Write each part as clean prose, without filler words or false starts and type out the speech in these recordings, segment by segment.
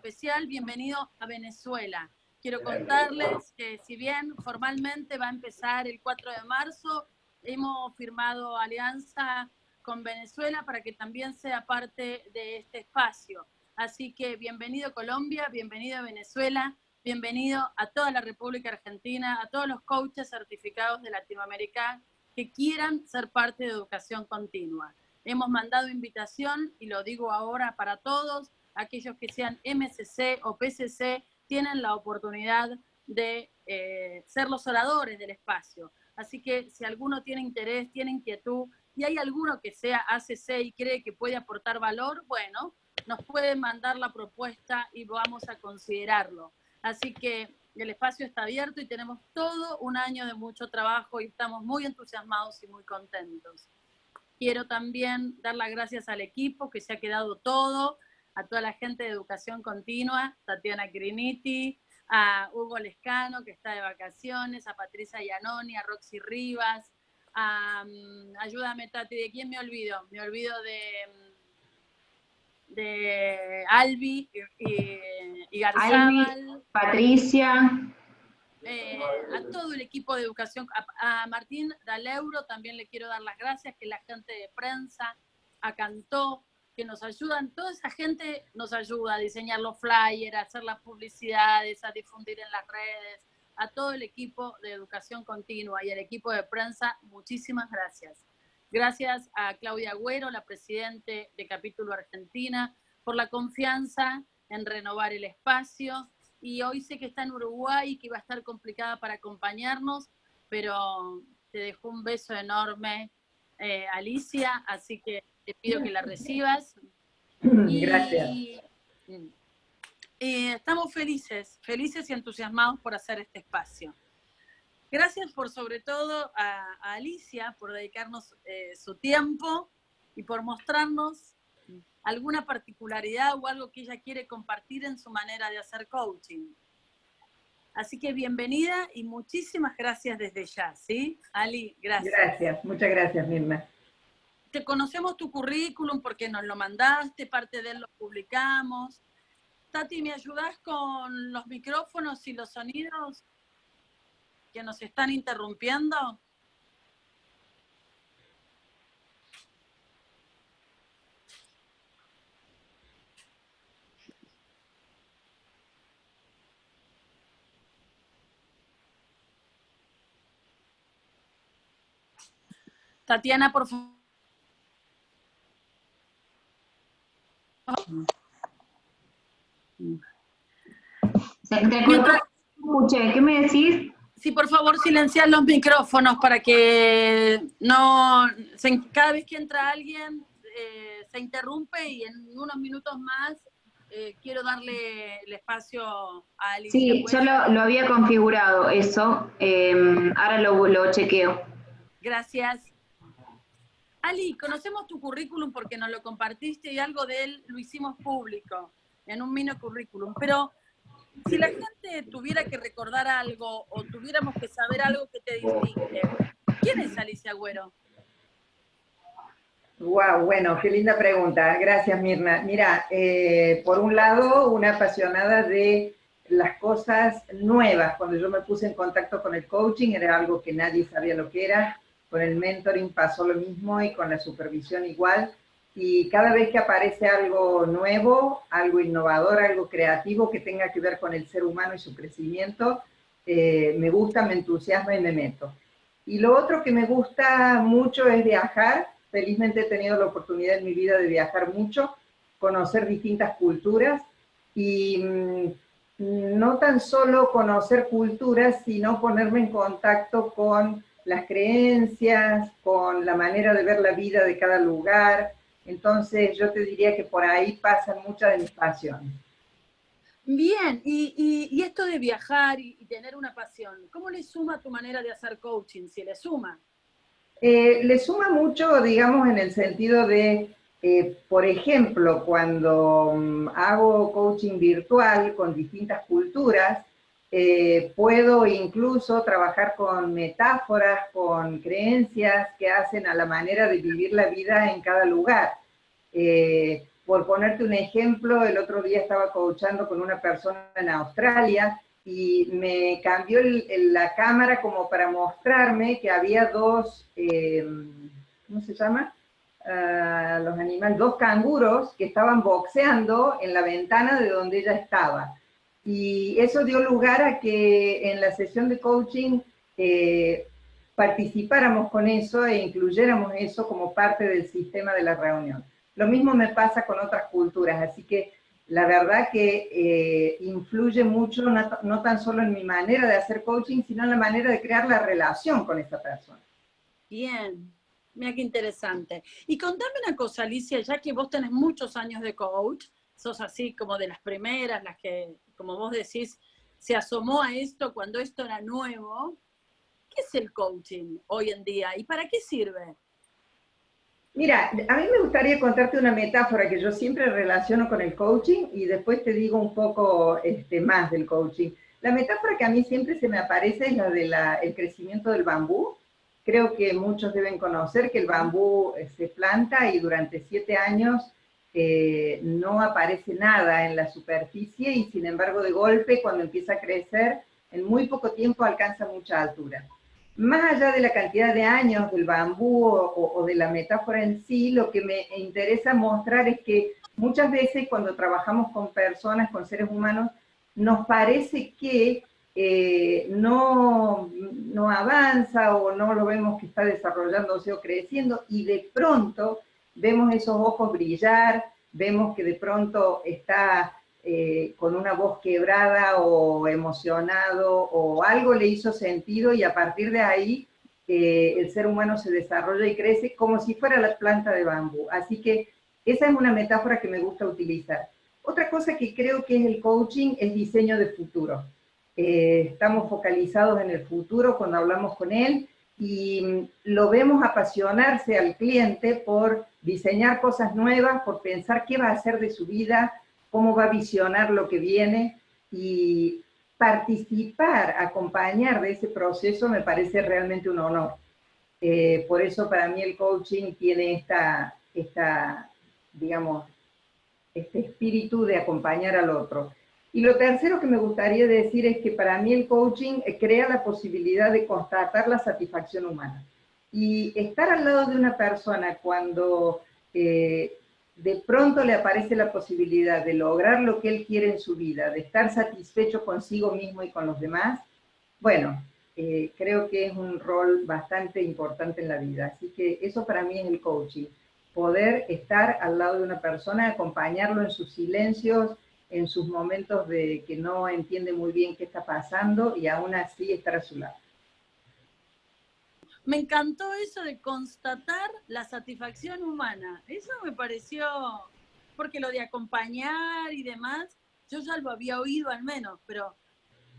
especial, bienvenido a Venezuela. Quiero contarles que si bien formalmente va a empezar el 4 de marzo, hemos firmado alianza con Venezuela para que también sea parte de este espacio. Así que bienvenido Colombia, bienvenido Venezuela, bienvenido a toda la República Argentina, a todos los coaches certificados de Latinoamérica que quieran ser parte de educación continua. Hemos mandado invitación, y lo digo ahora para todos, aquellos que sean MCC o PCC, tienen la oportunidad de ser los oradores del espacio. Así que si alguno tiene interés, tiene inquietud, y hay alguno que sea ACC y cree que puede aportar valor, bueno, nos pueden mandar la propuesta y vamos a considerarlo. Así que el espacio está abierto y tenemos todo un año de mucho trabajo y estamos muy entusiasmados y muy contentos. Quiero también dar las gracias al equipo que se ha quedado todo, a toda la gente de Educación Continua, Tatiana Griniti, a Hugo Lescano, que está de vacaciones, a Patricia Iannoni, a Roxy Rivas, ayúdame Tati, ¿de quién me olvido? Me olvido de Albi y Garzábal. Albi, Patricia. A todo el equipo de educación, a Martín Daleuro también le quiero dar las gracias, que la gente de prensa, a Cantó, que nos ayudan, toda esa gente nos ayuda a diseñar los flyers, a hacer las publicidades, a difundir en las redes, a todo el equipo de educación continua y al equipo de prensa, muchísimas gracias. Gracias a Claudia Agüero, la presidente de Capítulo Argentina, por la confianza en renovar el espacio. Y hoy sé que está en Uruguay y que iba a estar complicada para acompañarnos, pero te dejo un beso enorme, Alicia, así que te pido que la recibas. Gracias. Estamos felices y entusiasmados por hacer este espacio. Gracias por sobre todo a Alicia por dedicarnos su tiempo y por mostrarnos alguna particularidad o algo que ella quiere compartir en su manera de hacer coaching. Así que bienvenida y muchísimas gracias desde ya, ¿sí? Ali, gracias. Gracias, muchas gracias, Mirna. Te conocemos tu currículum porque nos lo mandaste, parte de él lo publicamos. Tati, ¿me ayudás con los micrófonos y los sonidos que nos están interrumpiendo? Tatiana, por favor. Te cortó, escuché, ¿qué me decís? Sí, por favor, silenciar los micrófonos para que no... cada vez que entra alguien se interrumpe y en unos minutos más quiero darle el espacio a Alicia. Sí, yo lo había configurado eso, ahora lo chequeo. Gracias. Ali, conocemos tu currículum porque nos lo compartiste y algo de él lo hicimos público en un mini currículum, pero si la gente tuviera que recordar algo o tuviéramos que saber algo que te distingue, ¿quién es Alicia Agüero? Wow, bueno, qué linda pregunta. Gracias, Mirna. Mira, por un lado, una apasionada de las cosas nuevas. Cuando yo me puse en contacto con el coaching, era algo que nadie sabía lo que era. Con el mentoring pasó lo mismo y con la supervisión igual. Y cada vez que aparece algo nuevo, algo innovador, algo creativo que tenga que ver con el ser humano y su crecimiento, me gusta, me entusiasma y me meto. Y lo otro que me gusta mucho es viajar. Felizmente he tenido la oportunidad en mi vida de viajar mucho, conocer distintas culturas y no tan solo conocer culturas, sino ponerme en contacto con las creencias, con la manera de ver la vida de cada lugar. Entonces yo te diría que por ahí pasan muchas de mis pasiones. Bien, y esto de viajar y tener una pasión, ¿cómo le suma a tu manera de hacer coaching? Si le suma. Le suma mucho, digamos, en el sentido de, por ejemplo, cuando hago coaching virtual con distintas culturas, puedo incluso trabajar con metáforas, con creencias que hacen a la manera de vivir la vida en cada lugar. Por ponerte un ejemplo, el otro día estaba coachando con una persona en Australia y me cambió la cámara como para mostrarme que había dos, ¿cómo se llama? Los animales, dos canguros que estaban boxeando en la ventana de donde ella estaba. Y eso dio lugar a que en la sesión de coaching participáramos con eso e incluyéramos eso como parte del sistema de la reunión. Lo mismo me pasa con otras culturas, así que la verdad que influye mucho, no tan solo en mi manera de hacer coaching, sino en la manera de crear la relación con esta persona. Bien, mira qué interesante. Y contame una cosa, Alicia, ya que vos tenés muchos años de coach, sos así como de las primeras, las que, como vos decís, se asomó a esto cuando esto era nuevo. ¿Qué es el coaching hoy en día y para qué sirve? Mira, a mí me gustaría contarte una metáfora que yo siempre relaciono con el coaching y después te digo un poco más del coaching. La metáfora que a mí siempre se me aparece es la del crecimiento del bambú. Creo que muchos deben conocer que el bambú se planta y durante 7 años no aparece nada en la superficie y sin embargo de golpe cuando empieza a crecer en muy poco tiempo alcanza mucha altura. Más allá de la cantidad de años del bambú o de la metáfora en sí, lo que me interesa mostrar es que muchas veces cuando trabajamos con personas, con seres humanos, nos parece que no avanza o no lo vemos que está desarrollándose o creciendo y de pronto vemos esos ojos brillar, vemos que de pronto está con una voz quebrada o emocionado o algo le hizo sentido y a partir de ahí el ser humano se desarrolla y crece como si fuera la planta de bambú. Así que esa es una metáfora que me gusta utilizar. Otra cosa que creo que es el coaching es diseño de futuro. Estamos focalizados en el futuro cuando hablamos con él y lo vemos apasionarse al cliente por diseñar cosas nuevas, por pensar qué va a hacer de su vida, cómo va a visionar lo que viene y participar, acompañar de ese proceso me parece realmente un honor. Por eso para mí el coaching tiene digamos, este espíritu de acompañar al otro. Y lo tercero que me gustaría decir es que para mí el coaching crea la posibilidad de constatar la satisfacción humana. Y estar al lado de una persona cuando de pronto le aparece la posibilidad de lograr lo que él quiere en su vida, de estar satisfecho consigo mismo y con los demás, bueno, creo que es un rol bastante importante en la vida. Así que eso para mí es el coaching. Poder estar al lado de una persona, acompañarlo en sus silencios, en sus momentos de que no entiende muy bien qué está pasando y aún así estar a su lado. Me encantó eso de constatar la satisfacción humana. Eso me pareció, porque lo de acompañar y demás, yo ya lo había oído al menos, pero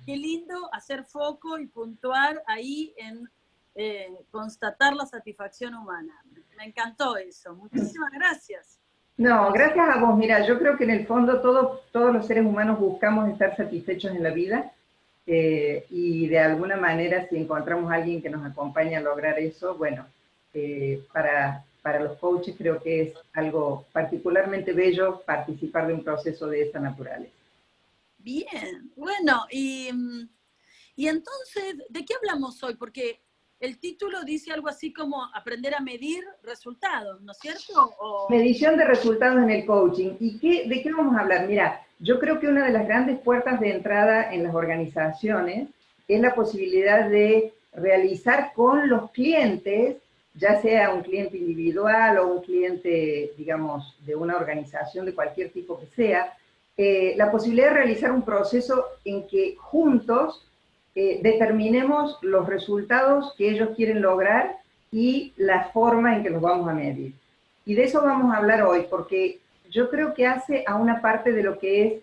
qué lindo hacer foco y puntuar ahí en constatar la satisfacción humana. Me encantó eso. Muchísimas gracias. No, gracias a vos. Mira, yo creo que en el fondo todos los seres humanos buscamos estar satisfechos en la vida. Y de alguna manera si encontramos a alguien que nos acompañe a lograr eso, bueno, para los coaches creo que es algo particularmente bello participar de un proceso de esta naturaleza. Bien, bueno, y entonces, ¿de qué hablamos hoy? Porque el título dice algo así como aprender a medir resultados, ¿no es cierto? Medición de resultados en el coaching. ¿Y de qué vamos a hablar? Mira, yo creo que una de las grandes puertas de entrada en las organizaciones es la posibilidad de realizar con los clientes, ya sea un cliente individual o un cliente, digamos, de una organización de cualquier tipo que sea, la posibilidad de realizar un proceso en que juntos determinemos los resultados que ellos quieren lograr y la forma en que los vamos a medir. Y de eso vamos a hablar hoy, porque yo creo que hace a una parte de lo que es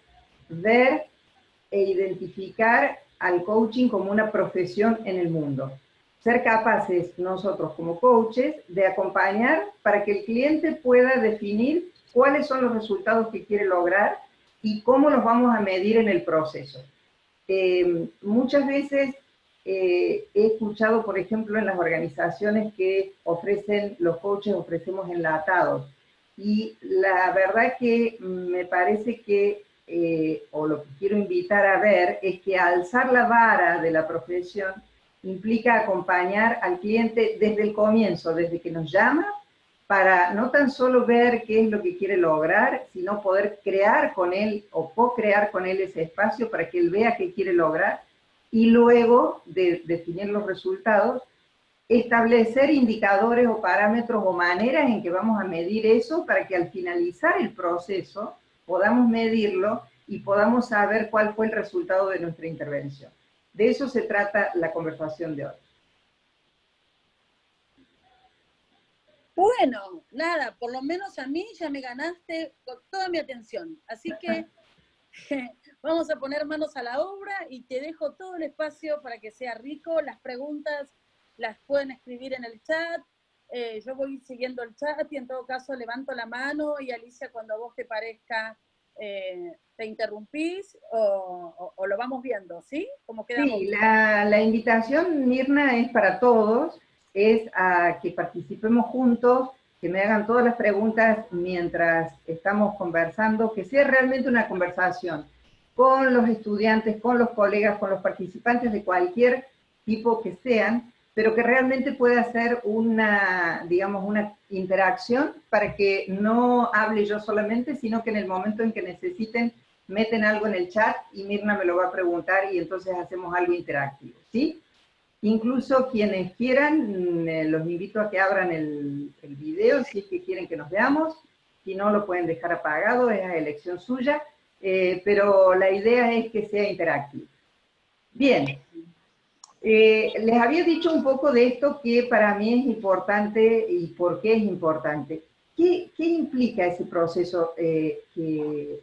ver e identificar al coaching como una profesión en el mundo. Ser capaces nosotros como coaches de acompañar para que el cliente pueda definir cuáles son los resultados que quiere lograr y cómo los vamos a medir en el proceso. Muchas veces he escuchado, por ejemplo, en las organizaciones que ofrecen, los coaches ofrecemos enlatados. y la verdad que me parece que, o lo que quiero invitar a ver, es que alzar la vara de la profesión implica acompañar al cliente desde el comienzo, desde que nos llama, para no tan solo ver qué es lo que quiere lograr, sino poder crear con él o co-crear con él ese espacio para que él vea qué quiere lograr, y luego de definir los resultados, establecer indicadores o parámetros o maneras en que vamos a medir eso para que al finalizar el proceso podamos medirlo y podamos saber cuál fue el resultado de nuestra intervención. De eso se trata la conversación de hoy. Bueno, nada, por lo menos a mí ya me ganaste con toda mi atención. Así que vamos a poner manos a la obra y te dejo todo el espacio para que sea rico. Las preguntas las pueden escribir en el chat. Yo voy siguiendo el chat y en todo caso levanto la mano y Alicia, cuando a vos te parezca, te interrumpís o lo vamos viendo, ¿sí? ¿Cómo quedamos? Sí, la invitación, Mirna, es para todos, es a que participemos juntos, que me hagan todas las preguntas mientras estamos conversando, que sea realmente una conversación con los estudiantes, con los colegas, con los participantes de cualquier tipo que sean, pero que realmente pueda ser una, digamos, una interacción para que no hable yo solamente, sino que en el momento en que necesiten, meten algo en el chat y Mirna me lo va a preguntar y entonces hacemos algo interactivo, ¿sí? Incluso quienes quieran, los invito a que abran el video si es que quieren que nos veamos. Si no, lo pueden dejar apagado, es a elección suya, pero la idea es que sea interactivo. Bien, les había dicho un poco de esto que para mí es importante y por qué es importante. ¿Qué implica ese proceso que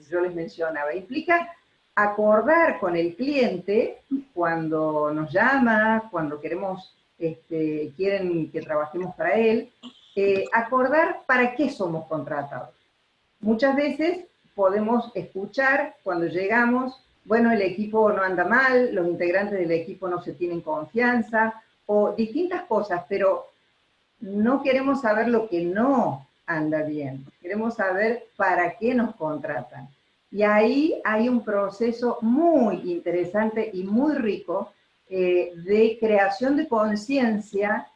yo les mencionaba? Implica acordar con el cliente cuando nos llama, cuando queremos, quieren que trabajemos para él, acordar para qué somos contratados. Muchas veces podemos escuchar cuando llegamos, bueno, el equipo no anda mal, los integrantes del equipo no se tienen confianza, o distintas cosas, pero no queremos saber lo que no anda bien, queremos saber para qué nos contratan. Y ahí hay un proceso muy interesante y muy rico de creación de conciencia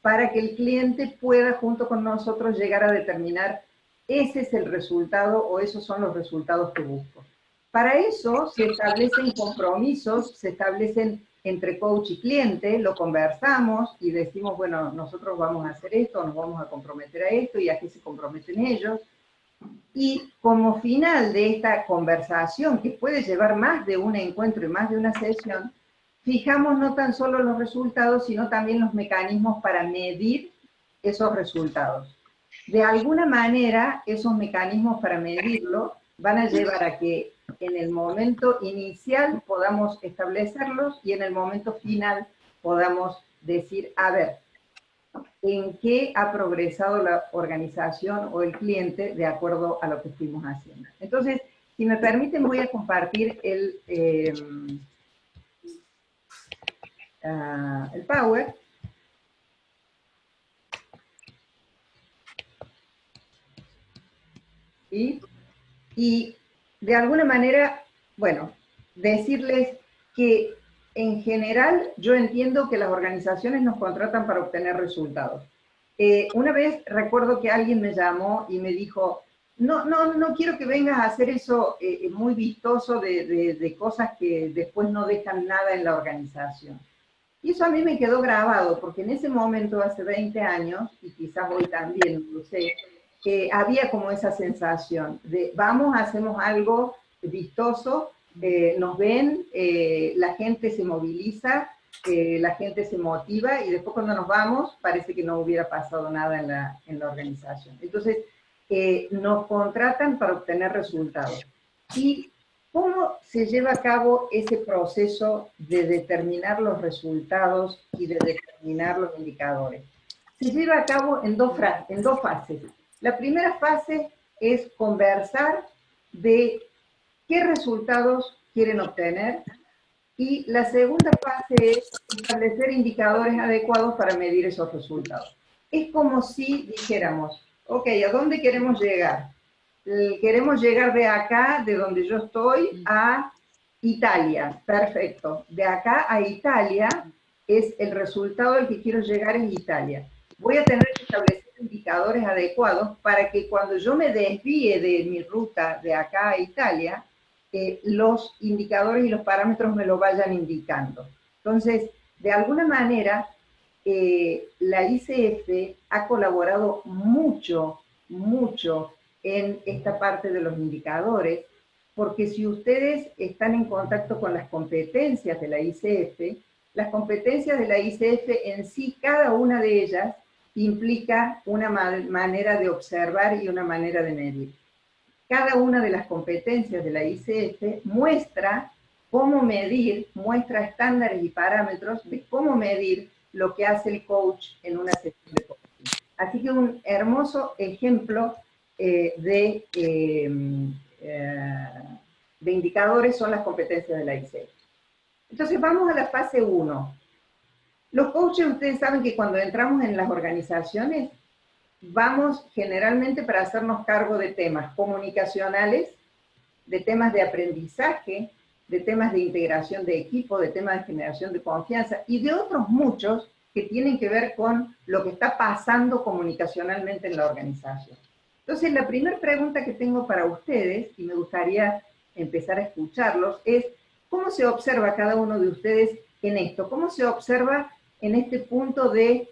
para que el cliente pueda junto con nosotros llegar a determinar ese es el resultado o esos son los resultados que busco. Para eso se establecen compromisos, se establecen entre coach y cliente, lo conversamos y decimos, bueno, nosotros vamos a hacer esto, nos vamos a comprometer a esto y a qué se comprometen ellos. Y como final de esta conversación, que puede llevar más de un encuentro y más de una sesión, fijamos no tan solo los resultados, sino también los mecanismos para medir esos resultados. De alguna manera, esos mecanismos para medirlo van a llevar a que en el momento inicial podamos establecerlos y en el momento final podamos decir, a ver, ¿en qué ha progresado la organización o el cliente de acuerdo a lo que fuimos haciendo? Entonces, si me permiten, voy a compartir el Power. ¿Sí? Y de alguna manera, bueno, decirles que en general yo entiendo que las organizaciones nos contratan para obtener resultados. Una vez recuerdo que alguien me llamó y me dijo, no quiero que vengas a hacer eso muy vistoso de cosas que después no dejan nada en la organización. Y eso a mí me quedó grabado, porque en ese momento, hace 20 años, y quizás hoy también, no sé, había como esa sensación de vamos, hacemos algo vistoso, nos ven, la gente se moviliza, la gente se motiva y después cuando nos vamos parece que no hubiera pasado nada en la organización. Entonces, nos contratan para obtener resultados. ¿Y cómo se lleva a cabo ese proceso de determinar los resultados y de determinar los indicadores? Se lleva a cabo en dos fases. La primera fase es conversar de qué resultados quieren obtener y la segunda fase es establecer indicadores adecuados para medir esos resultados. Es como si dijéramos, Ok, ¿a dónde queremos llegar? Queremos llegar de acá, de donde yo estoy, a Italia. Perfecto. De acá a Italia es el resultado al que quiero llegar en Italia. Voy a tener que establecer indicadores adecuados para que cuando yo me desvíe de mi ruta de acá a Italia, los indicadores y los parámetros me lo vayan indicando. Entonces, de alguna manera, la ICF ha colaborado mucho, mucho en esta parte de los indicadores, porque si ustedes están en contacto con las competencias de la ICF, las competencias de la ICF en sí, cada una de ellas, implica una manera de observar y una manera de medir. Cada una de las competencias de la ICF muestra cómo medir, muestra estándares y parámetros de cómo medir lo que hace el coach en una sesión de coaching. Así que un hermoso ejemplo de indicadores son las competencias de la ICF. Entonces vamos a la fase 1. Los coaches, ustedes saben que cuando entramos en las organizaciones, vamos generalmente para hacernos cargo de temas comunicacionales, de temas de aprendizaje, de temas de integración de equipo, de temas de generación de confianza y de otros muchos que tienen que ver con lo que está pasando comunicacionalmente en la organización. Entonces, la primera pregunta que tengo para ustedes, y me gustaría empezar a escucharlos, es ¿cómo se observa cada uno de ustedes en esto? ¿Cómo se observa en este punto de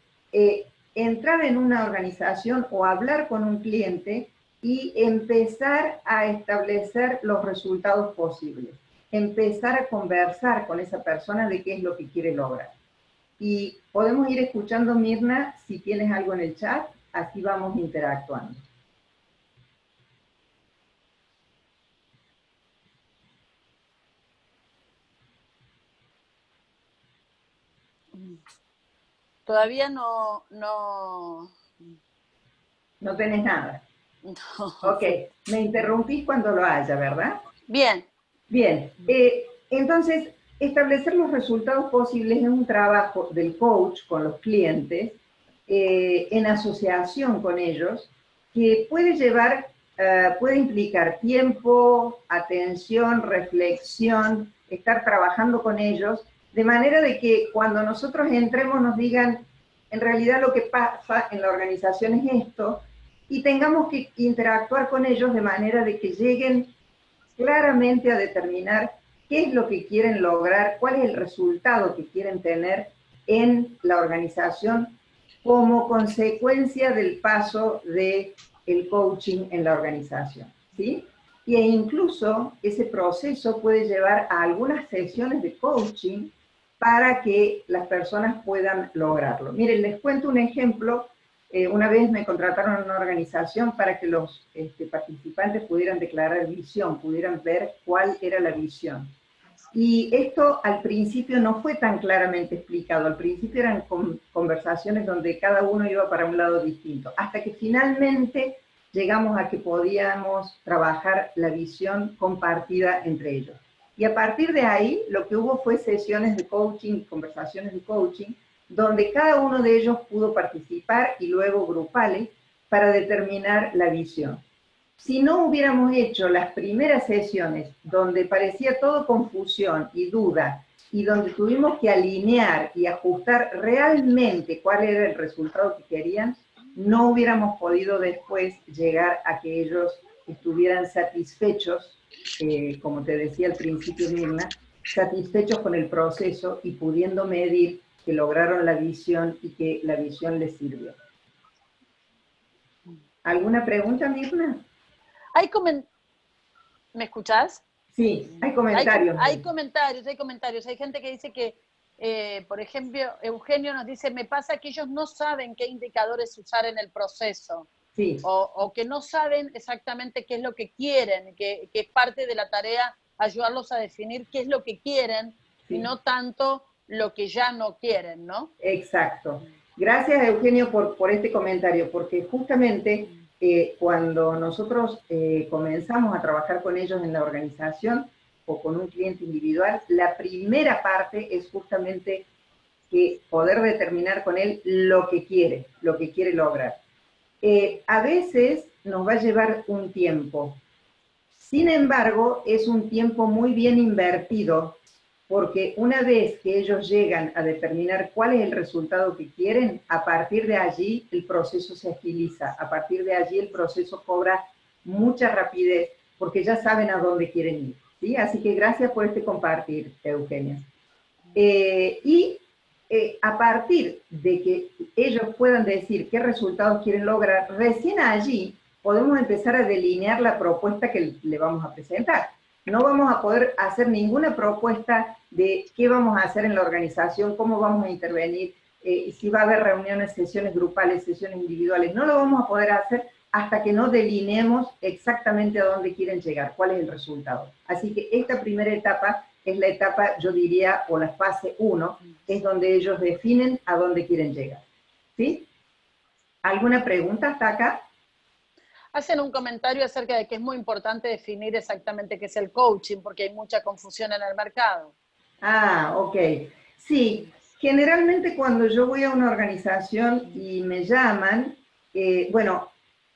entrar en una organización o hablar con un cliente y empezar a establecer los resultados posibles? Empezar a conversar con esa persona de qué es lo que quiere lograr. Y podemos ir escuchando, Mirna, si tienes algo en el chat, así vamos interactuando. Todavía no tenés nada. No. Ok, me interrumpís cuando lo haya, ¿verdad? Bien. Bien, entonces, establecer los resultados posibles es un trabajo del coach con los clientes, en asociación con ellos, que puede implicar tiempo, atención, reflexión, estar trabajando con ellos, de manera de que cuando nosotros entremos nos digan, en realidad lo que pasa en la organización es esto, y tengamos que interactuar con ellos de manera de que lleguen claramente a determinar qué es lo que quieren lograr, cuál es el resultado que quieren tener en la organización como consecuencia del paso del coaching en la organización, ¿sí? E incluso ese proceso puede llevar a algunas sesiones de coaching para que las personas puedan lograrlo. Miren, les cuento un ejemplo. Una vez me contrataron en una organización para que los participantes pudieran declarar visión, pudieran ver cuál era la visión. Y esto al principio no fue tan claramente explicado. Al principio eran conversaciones donde cada uno iba para un lado distinto, hasta que finalmente llegamos a que podíamos trabajar la visión compartida entre ellos. Y a partir de ahí, lo que hubo fue sesiones de coaching, conversaciones de coaching, donde cada uno de ellos pudo participar y luego grupales para determinar la visión. Si no hubiéramos hecho las primeras sesiones donde parecía todo confusión y duda y donde tuvimos que alinear y ajustar realmente cuál era el resultado que querían, no hubiéramos podido después llegar a que ellos estuvieran satisfechos, como te decía al principio, Mirna, satisfechos con el proceso y pudiendo medir que lograron la visión y que la visión les sirvió. ¿Alguna pregunta, Mirna? ¿Me escuchás? Sí, hay comentarios. Hay comentarios. Hay gente que dice que, por ejemplo, Eugenio nos dice, me pasa que ellos no saben qué indicadores usar en el proceso. Sí. O que no saben exactamente qué es lo que quieren, que es parte de la tarea ayudarlos a definir qué es lo que quieren, sí, y no tanto lo que ya no quieren, ¿no? Exacto. Gracias, Eugenio, por este comentario, porque justamente cuando nosotros comenzamos a trabajar con ellos en la organización o con un cliente individual, la primera parte es justamente que poder determinar con él lo que quiere lograr. A veces nos va a llevar un tiempo. Sin embargo, es un tiempo muy bien invertido, porque una vez que ellos llegan a determinar cuál es el resultado que quieren, a partir de allí el proceso se agiliza, a partir de allí el proceso cobra mucha rapidez, porque ya saben a dónde quieren ir, ¿sí? Así que gracias por este compartir, Eugenia. A partir de que ellos puedan decir qué resultados quieren lograr, recién allí podemos empezar a delinear la propuesta que le vamos a presentar. No vamos a poder hacer ninguna propuesta de qué vamos a hacer en la organización, cómo vamos a intervenir, si va a haber reuniones, sesiones grupales, sesiones individuales. No lo vamos a poder hacer hasta que no delineemos exactamente a dónde quieren llegar, cuál es el resultado. Así que esta primera etapa es la etapa, yo diría, o la fase 1, es donde ellos definen a dónde quieren llegar. ¿Sí? ¿Alguna pregunta hasta acá? Hacen un comentario acerca de que es muy importante definir exactamente qué es el coaching, porque hay mucha confusión en el mercado. Ah, ok. Sí, generalmente cuando yo voy a una organización y me llaman, bueno,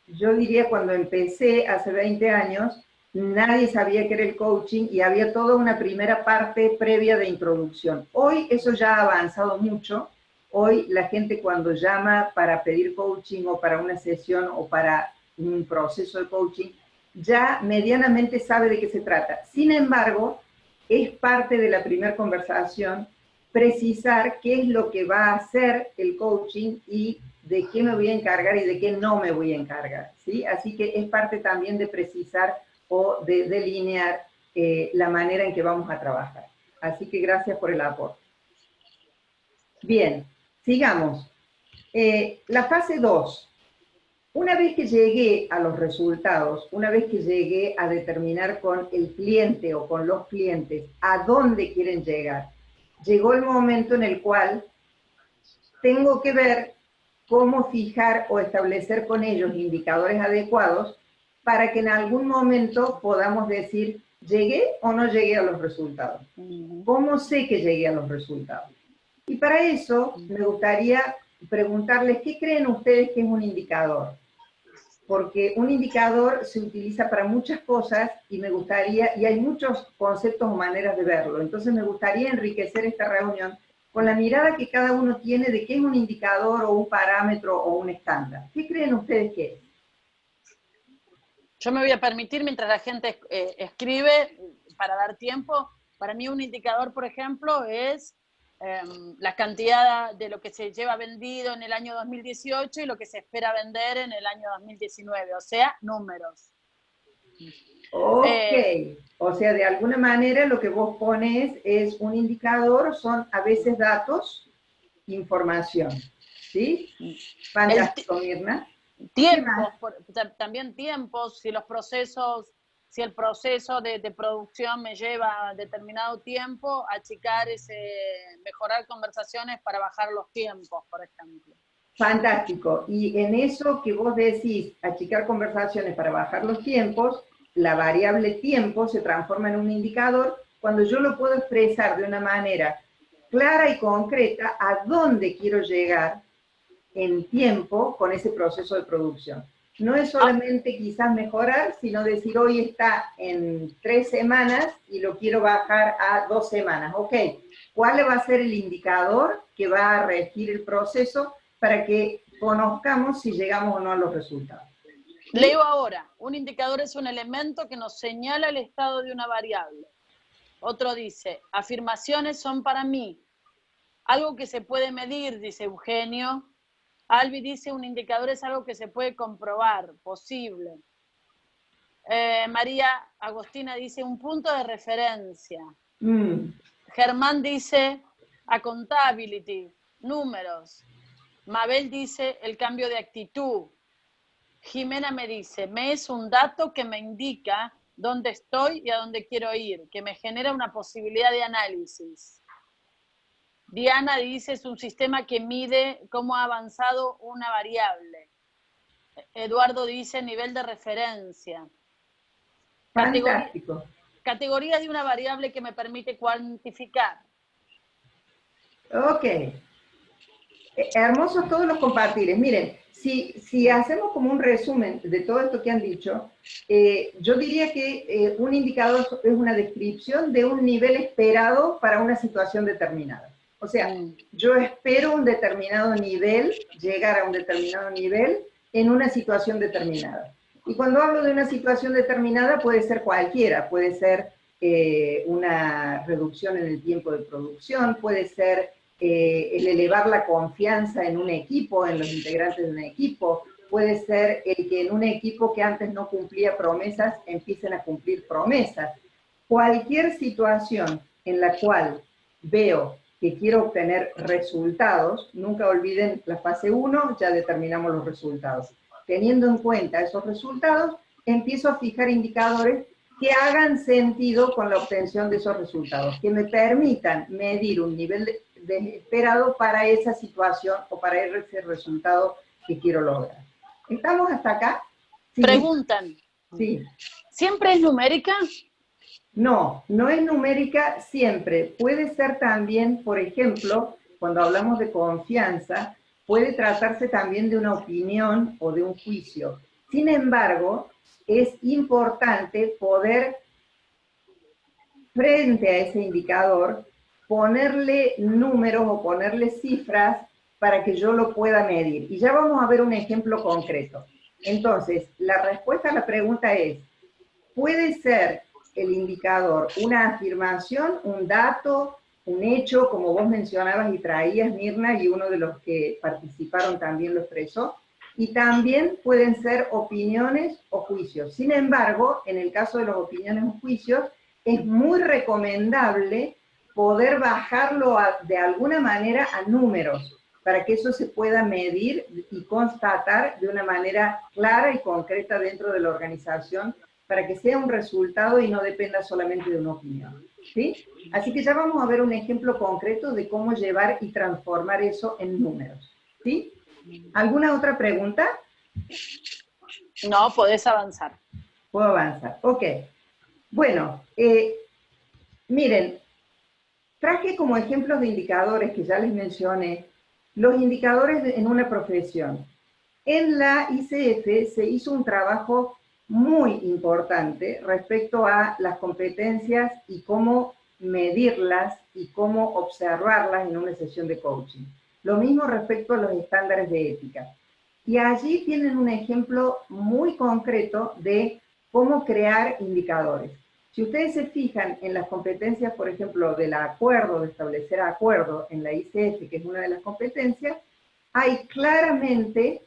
yo diría cuando empecé hace 20 años, nadie sabía qué era el coaching y había toda una primera parte previa de introducción. Hoy eso ya ha avanzado mucho. Hoy la gente cuando llama para pedir coaching o para una sesión o para un proceso de coaching, ya medianamente sabe de qué se trata. Sin embargo, es parte de la primera conversación precisar qué es lo que va a hacer el coaching y de qué me voy a encargar y de qué no me voy a encargar, ¿sí? Así que es parte también de precisar o de delinear la manera en que vamos a trabajar. Así que gracias por el aporte. Bien, sigamos. La fase 2. Una vez que llegué a los resultados, una vez que llegué a determinar con el cliente o con los clientes a dónde quieren llegar, llegó el momento en el cual tengo que ver cómo fijar o establecer con ellos indicadores adecuados para que en algún momento podamos decir, ¿llegué o no llegué a los resultados? ¿Cómo sé que llegué a los resultados? Y para eso me gustaría preguntarles, ¿qué creen ustedes que es un indicador? Porque un indicador se utiliza para muchas cosas y me gustaría, y hay muchos conceptos o maneras de verlo, entonces me gustaría enriquecer esta reunión con la mirada que cada uno tiene de qué es un indicador o un parámetro o un estándar. ¿Qué creen ustedes que es? Yo me voy a permitir, mientras la gente escribe, para dar tiempo, para mí un indicador, por ejemplo, es la cantidad de lo que se lleva vendido en el año 2018 y lo que se espera vender en el año 2019, o sea, números. Ok, o sea, de alguna manera lo que vos pones es un indicador, son a veces datos, información, ¿sí? Fantástico, Mirna. Tiempos, también tiempos, si los procesos, si el proceso de producción me lleva determinado tiempo, achicar mejorar conversaciones para bajar los tiempos, por ejemplo. Fantástico. Y en eso que vos decís, achicar conversaciones para bajar los tiempos, la variable tiempo se transforma en un indicador cuando yo lo puedo expresar de una manera clara y concreta a dónde quiero llegar en tiempo con ese proceso de producción. No es solamente quizás mejorar, sino decir hoy está en 3 semanas y lo quiero bajar a 2 semanas. Ok, ¿cuál va a ser el indicador que va a regir el proceso para que conozcamos si llegamos o no a los resultados? ¿Sí? Leo ahora, un indicador es un elemento que nos señala el estado de una variable. Otro dice, afirmaciones son para mí algo que se puede medir, dice Eugenio. Albi dice, un indicador es algo que se puede comprobar, posible. María Agostina dice, un punto de referencia. Germán dice, accountability, números. Mabel dice, el cambio de actitud. Jimena me dice, me es un dato que me indica dónde estoy y a dónde quiero ir, que me genera una posibilidad de análisis. Diana dice, es un sistema que mide cómo ha avanzado una variable. Eduardo dice, nivel de referencia. Fantástico. Categoría de una variable que me permite cuantificar. Ok. Hermosos todos los compartires. Miren, Si hacemos como un resumen de todo esto que han dicho, yo diría que un indicador es una descripción de un nivel esperado para una situación determinada. O sea, yo espero un determinado nivel, llegar a un determinado nivel en una situación determinada. Y cuando hablo de una situación determinada puede ser cualquiera, puede ser una reducción en el tiempo de producción, puede ser el elevar la confianza en un equipo, en los integrantes de un equipo, puede ser el que en un equipo que antes no cumplía promesas empiecen a cumplir promesas. Cualquier situación en la cual veo que quiero obtener resultados, nunca olviden la fase 1, ya determinamos los resultados. Teniendo en cuenta esos resultados, empiezo a fijar indicadores que hagan sentido con la obtención de esos resultados, que me permitan medir un nivel de esperado para esa situación o para ese resultado que quiero lograr. ¿Estamos hasta acá? Sí. Preguntan. Sí. ¿Siempre es numérica? No, no es numérica siempre. Puede ser también, por ejemplo, cuando hablamos de confianza, puede tratarse también de una opinión o de un juicio. Sin embargo, es importante poder, frente a ese indicador, ponerle números o ponerle cifras para que yo lo pueda medir. Y ya vamos a ver un ejemplo concreto. Entonces, la respuesta a la pregunta es, ¿puede ser el indicador una afirmación, un dato, un hecho, como vos mencionabas y traías, Mirna, y uno de los que participaron también lo expresó? Y también pueden ser opiniones o juicios. Sin embargo, en el caso de las opiniones o juicios, es muy recomendable poder bajarlo de alguna manera a números, para que eso se pueda medir y constatar de una manera clara y concreta dentro de la organización, para que sea un resultado y no dependa solamente de una opinión. ¿Sí? Así que ya vamos a ver un ejemplo concreto de cómo llevar y transformar eso en números. ¿Sí? ¿Alguna otra pregunta? No, podés avanzar. Puedo avanzar, ok. Bueno, miren, traje como ejemplos de indicadores que ya les mencioné, los indicadores en una profesión. En la ICF se hizo un trabajo muy importante respecto a las competencias y cómo medirlas y cómo observarlas en una sesión de coaching. Lo mismo respecto a los estándares de ética. Y allí tienen un ejemplo muy concreto de cómo crear indicadores. Si ustedes se fijan en las competencias, por ejemplo, del acuerdo, de establecer acuerdo en la ICF, que es una de las competencias, hay claramente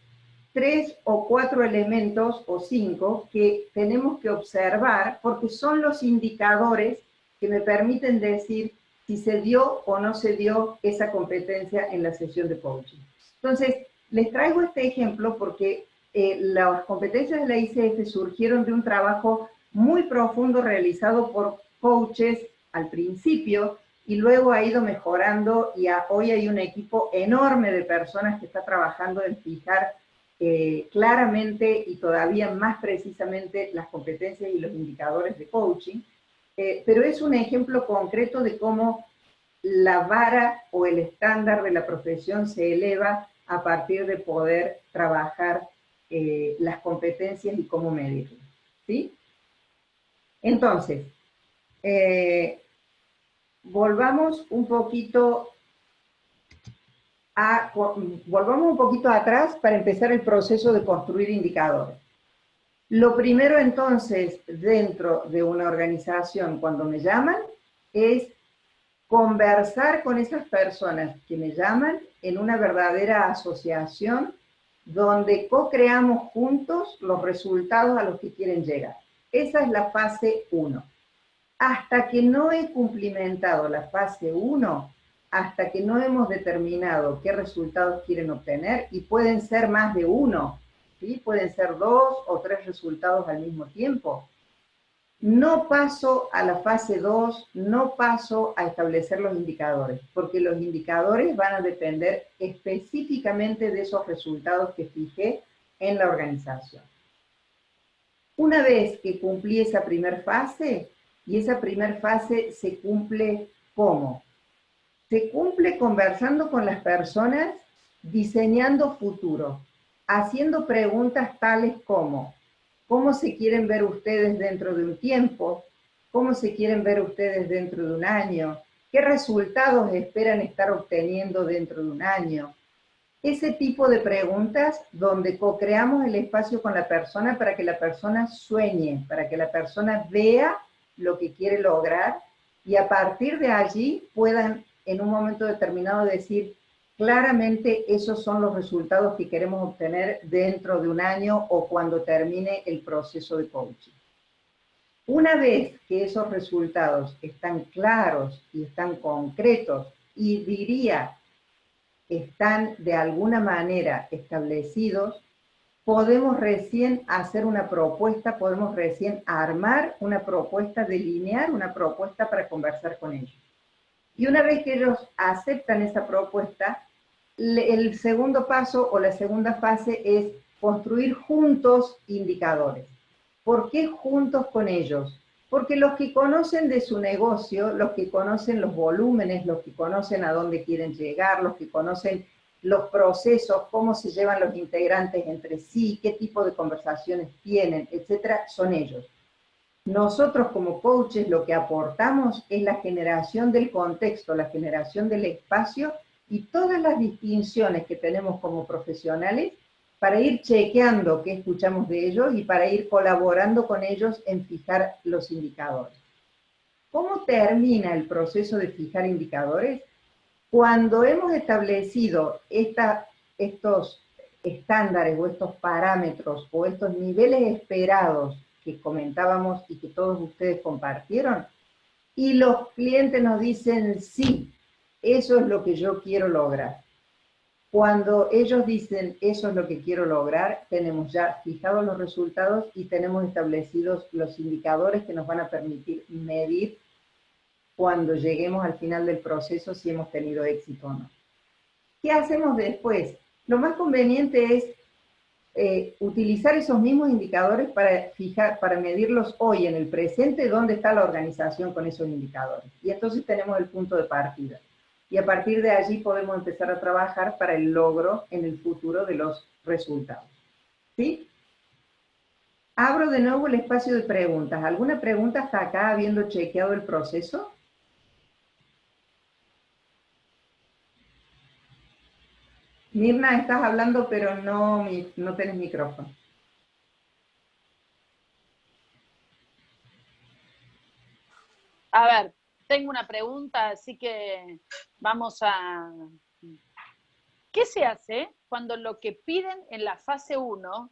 3 o 4 elementos o 5 que tenemos que observar porque son los indicadores que me permiten decir si se dio o no se dio esa competencia en la sesión de coaching. Entonces, les traigo este ejemplo porque las competencias de la ICF surgieron de un trabajo muy profundo realizado por coaches al principio y luego ha ido mejorando y hoy hay un equipo enorme de personas que está trabajando en fijar claramente y todavía más precisamente las competencias y los indicadores de coaching, pero es un ejemplo concreto de cómo la vara o el estándar de la profesión se eleva a partir de poder trabajar las competencias y cómo medirlas, ¿sí? Entonces, volvamos un poquito atrás para empezar el proceso de construir indicadores. Lo primero entonces, dentro de una organización, cuando me llaman, es conversar con esas personas que me llaman en una verdadera asociación donde co-creamos juntos los resultados a los que quieren llegar. Esa es la fase 1. Hasta que no he cumplimentado la fase 1, hasta que no hemos determinado qué resultados quieren obtener, y pueden ser más de uno, ¿sí? Pueden ser 2 o 3 resultados al mismo tiempo. No paso a la fase 2, no paso a establecer los indicadores, porque los indicadores van a depender específicamente de esos resultados que fijé en la organización. Una vez que cumplí esa primera fase, y esa primera fase se cumple ¿cómo? Se cumple conversando con las personas, diseñando futuro. haciendo preguntas tales como, ¿cómo se quieren ver ustedes dentro de un tiempo? ¿Cómo se quieren ver ustedes dentro de un año? ¿Qué resultados esperan estar obteniendo dentro de un año? Ese tipo de preguntas donde co-creamos el espacio con la persona para que la persona sueñe, para que la persona vea lo que quiere lograr y a partir de allí puedan en un momento determinado decir, claramente esos son los resultados que queremos obtener dentro de un año o cuando termine el proceso de coaching. Una vez que esos resultados están claros y están concretos y diría están de alguna manera establecidos, podemos recién hacer una propuesta, podemos recién armar una propuesta, delinear una propuesta para conversar con ellos. Y una vez que ellos aceptan esa propuesta, el segundo paso o la segunda fase es construir juntos indicadores. ¿Por qué juntos con ellos? Porque los que conocen de su negocio, los que conocen los volúmenes, los que conocen a dónde quieren llegar, los que conocen los procesos, cómo se llevan los integrantes entre sí, qué tipo de conversaciones tienen, etcétera, son ellos. Nosotros como coaches lo que aportamos es la generación del contexto, la generación del espacio y todas las distinciones que tenemos como profesionales para ir chequeando qué escuchamos de ellos y para ir colaborando con ellos en fijar los indicadores. ¿Cómo termina el proceso de fijar indicadores? Cuando hemos establecido estos estándares o estos parámetros o estos niveles esperados que comentábamos y que todos ustedes compartieron, y los clientes nos dicen, sí, eso es lo que yo quiero lograr. Cuando ellos dicen, eso es lo que quiero lograr, tenemos ya fijados los resultados y tenemos establecidos los indicadores que nos van a permitir medir cuando lleguemos al final del proceso si hemos tenido éxito o no. ¿Qué hacemos después? Lo más conveniente es utilizar esos mismos indicadores para medirlos hoy, en el presente, dónde está la organización con esos indicadores. Y entonces tenemos el punto de partida. Y a partir de allí podemos empezar a trabajar para el logro en el futuro de los resultados. ¿Sí? Abro de nuevo el espacio de preguntas. ¿Alguna pregunta hasta acá habiendo chequeado el proceso? Mirna, estás hablando, pero no tenés micrófono. A ver, tengo una pregunta, así que vamos a... ¿Qué se hace cuando lo que piden en la fase 1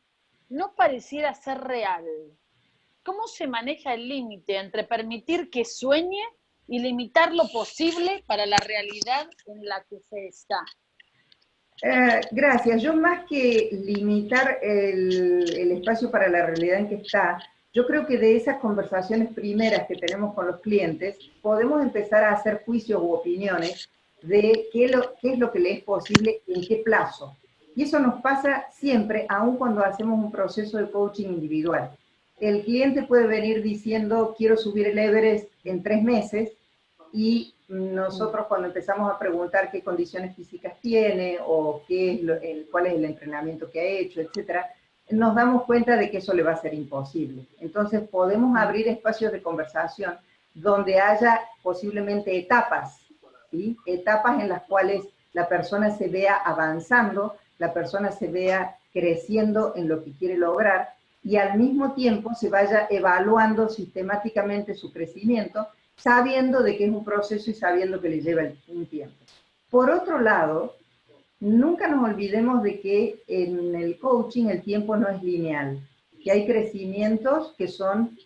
no pareciera ser real? ¿Cómo se maneja el límite entre permitir que sueñe y limitar lo posible para la realidad en la que se está? Gracias. Yo más que limitar el espacio para la realidad en que está, yo creo que de esas conversaciones primeras que tenemos con los clientes, podemos empezar a hacer juicios u opiniones de qué es lo que le es posible y en qué plazo. Y eso nos pasa siempre, aun cuando hacemos un proceso de coaching individual. El cliente puede venir diciendo, quiero subir el Everest en 3 meses, y nosotros cuando empezamos a preguntar qué condiciones físicas tiene o cuál es el entrenamiento que ha hecho, etcétera, nos damos cuenta de que eso le va a ser imposible. Entonces podemos abrir espacios de conversación donde haya posiblemente etapas, ¿sí? Etapas en las cuales la persona se vea avanzando, la persona se vea creciendo en lo que quiere lograr y al mismo tiempo se vaya evaluando sistemáticamente su crecimiento, sabiendo de que es un proceso y sabiendo que le lleva un tiempo. Por otro lado, nunca nos olvidemos de que en el coaching el tiempo no es lineal, que hay crecimientos que son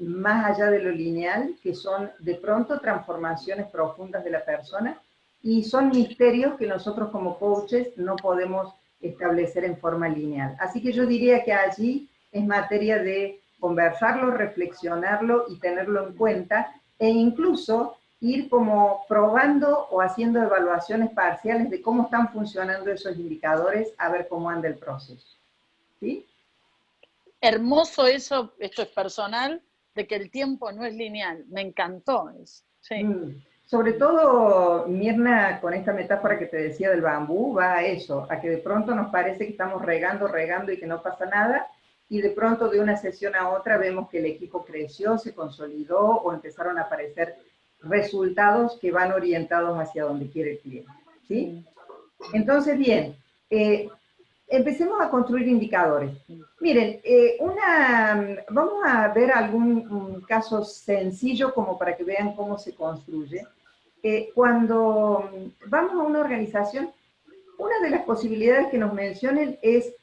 más allá de lo lineal, que son de pronto transformaciones profundas de la persona y son misterios que nosotros como coaches no podemos establecer en forma lineal. Así que yo diría que allí es materia de conversarlo, reflexionarlo y tenerlo en cuenta e incluso ir como probando o haciendo evaluaciones parciales de cómo están funcionando esos indicadores a ver cómo anda el proceso. ¿Sí? Hermoso eso, esto es personal, de que el tiempo no es lineal. Me encantó eso. Sí. Sobre todo, Mirna, con esta metáfora que te decía del bambú, va a eso, a que de pronto nos parece que estamos regando, regando y que no pasa nada, y de pronto de una sesión a otra vemos que el equipo creció, se consolidó o empezaron a aparecer resultados que van orientados hacia donde quiere el cliente, ¿sí? Entonces, bien, empecemos a construir indicadores. Miren, vamos a ver algún caso sencillo como para que vean cómo se construye. Cuando vamos a una organización, una de las posibilidades que nos mencionen es,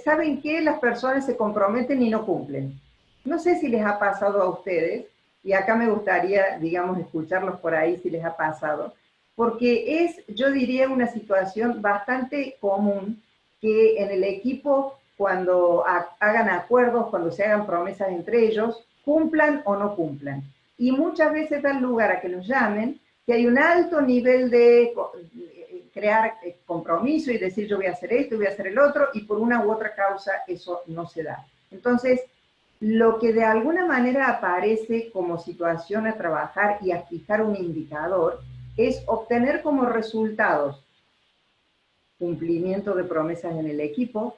¿saben qué? Las personas se comprometen y no cumplen. No sé si les ha pasado a ustedes, y acá me gustaría, digamos, escucharlos por ahí si les ha pasado, porque es, yo diría, una situación bastante común que en el equipo, cuando hagan acuerdos, cuando se hagan promesas entre ellos, cumplan o no cumplan. Y muchas veces da lugar a que los llamen, que hay un alto nivel de crear compromiso y decir yo voy a hacer esto y voy a hacer el otro, y por una u otra causa eso no se da. Entonces, lo que de alguna manera aparece como situación a trabajar y a fijar un indicador es obtener como resultados cumplimiento de promesas en el equipo,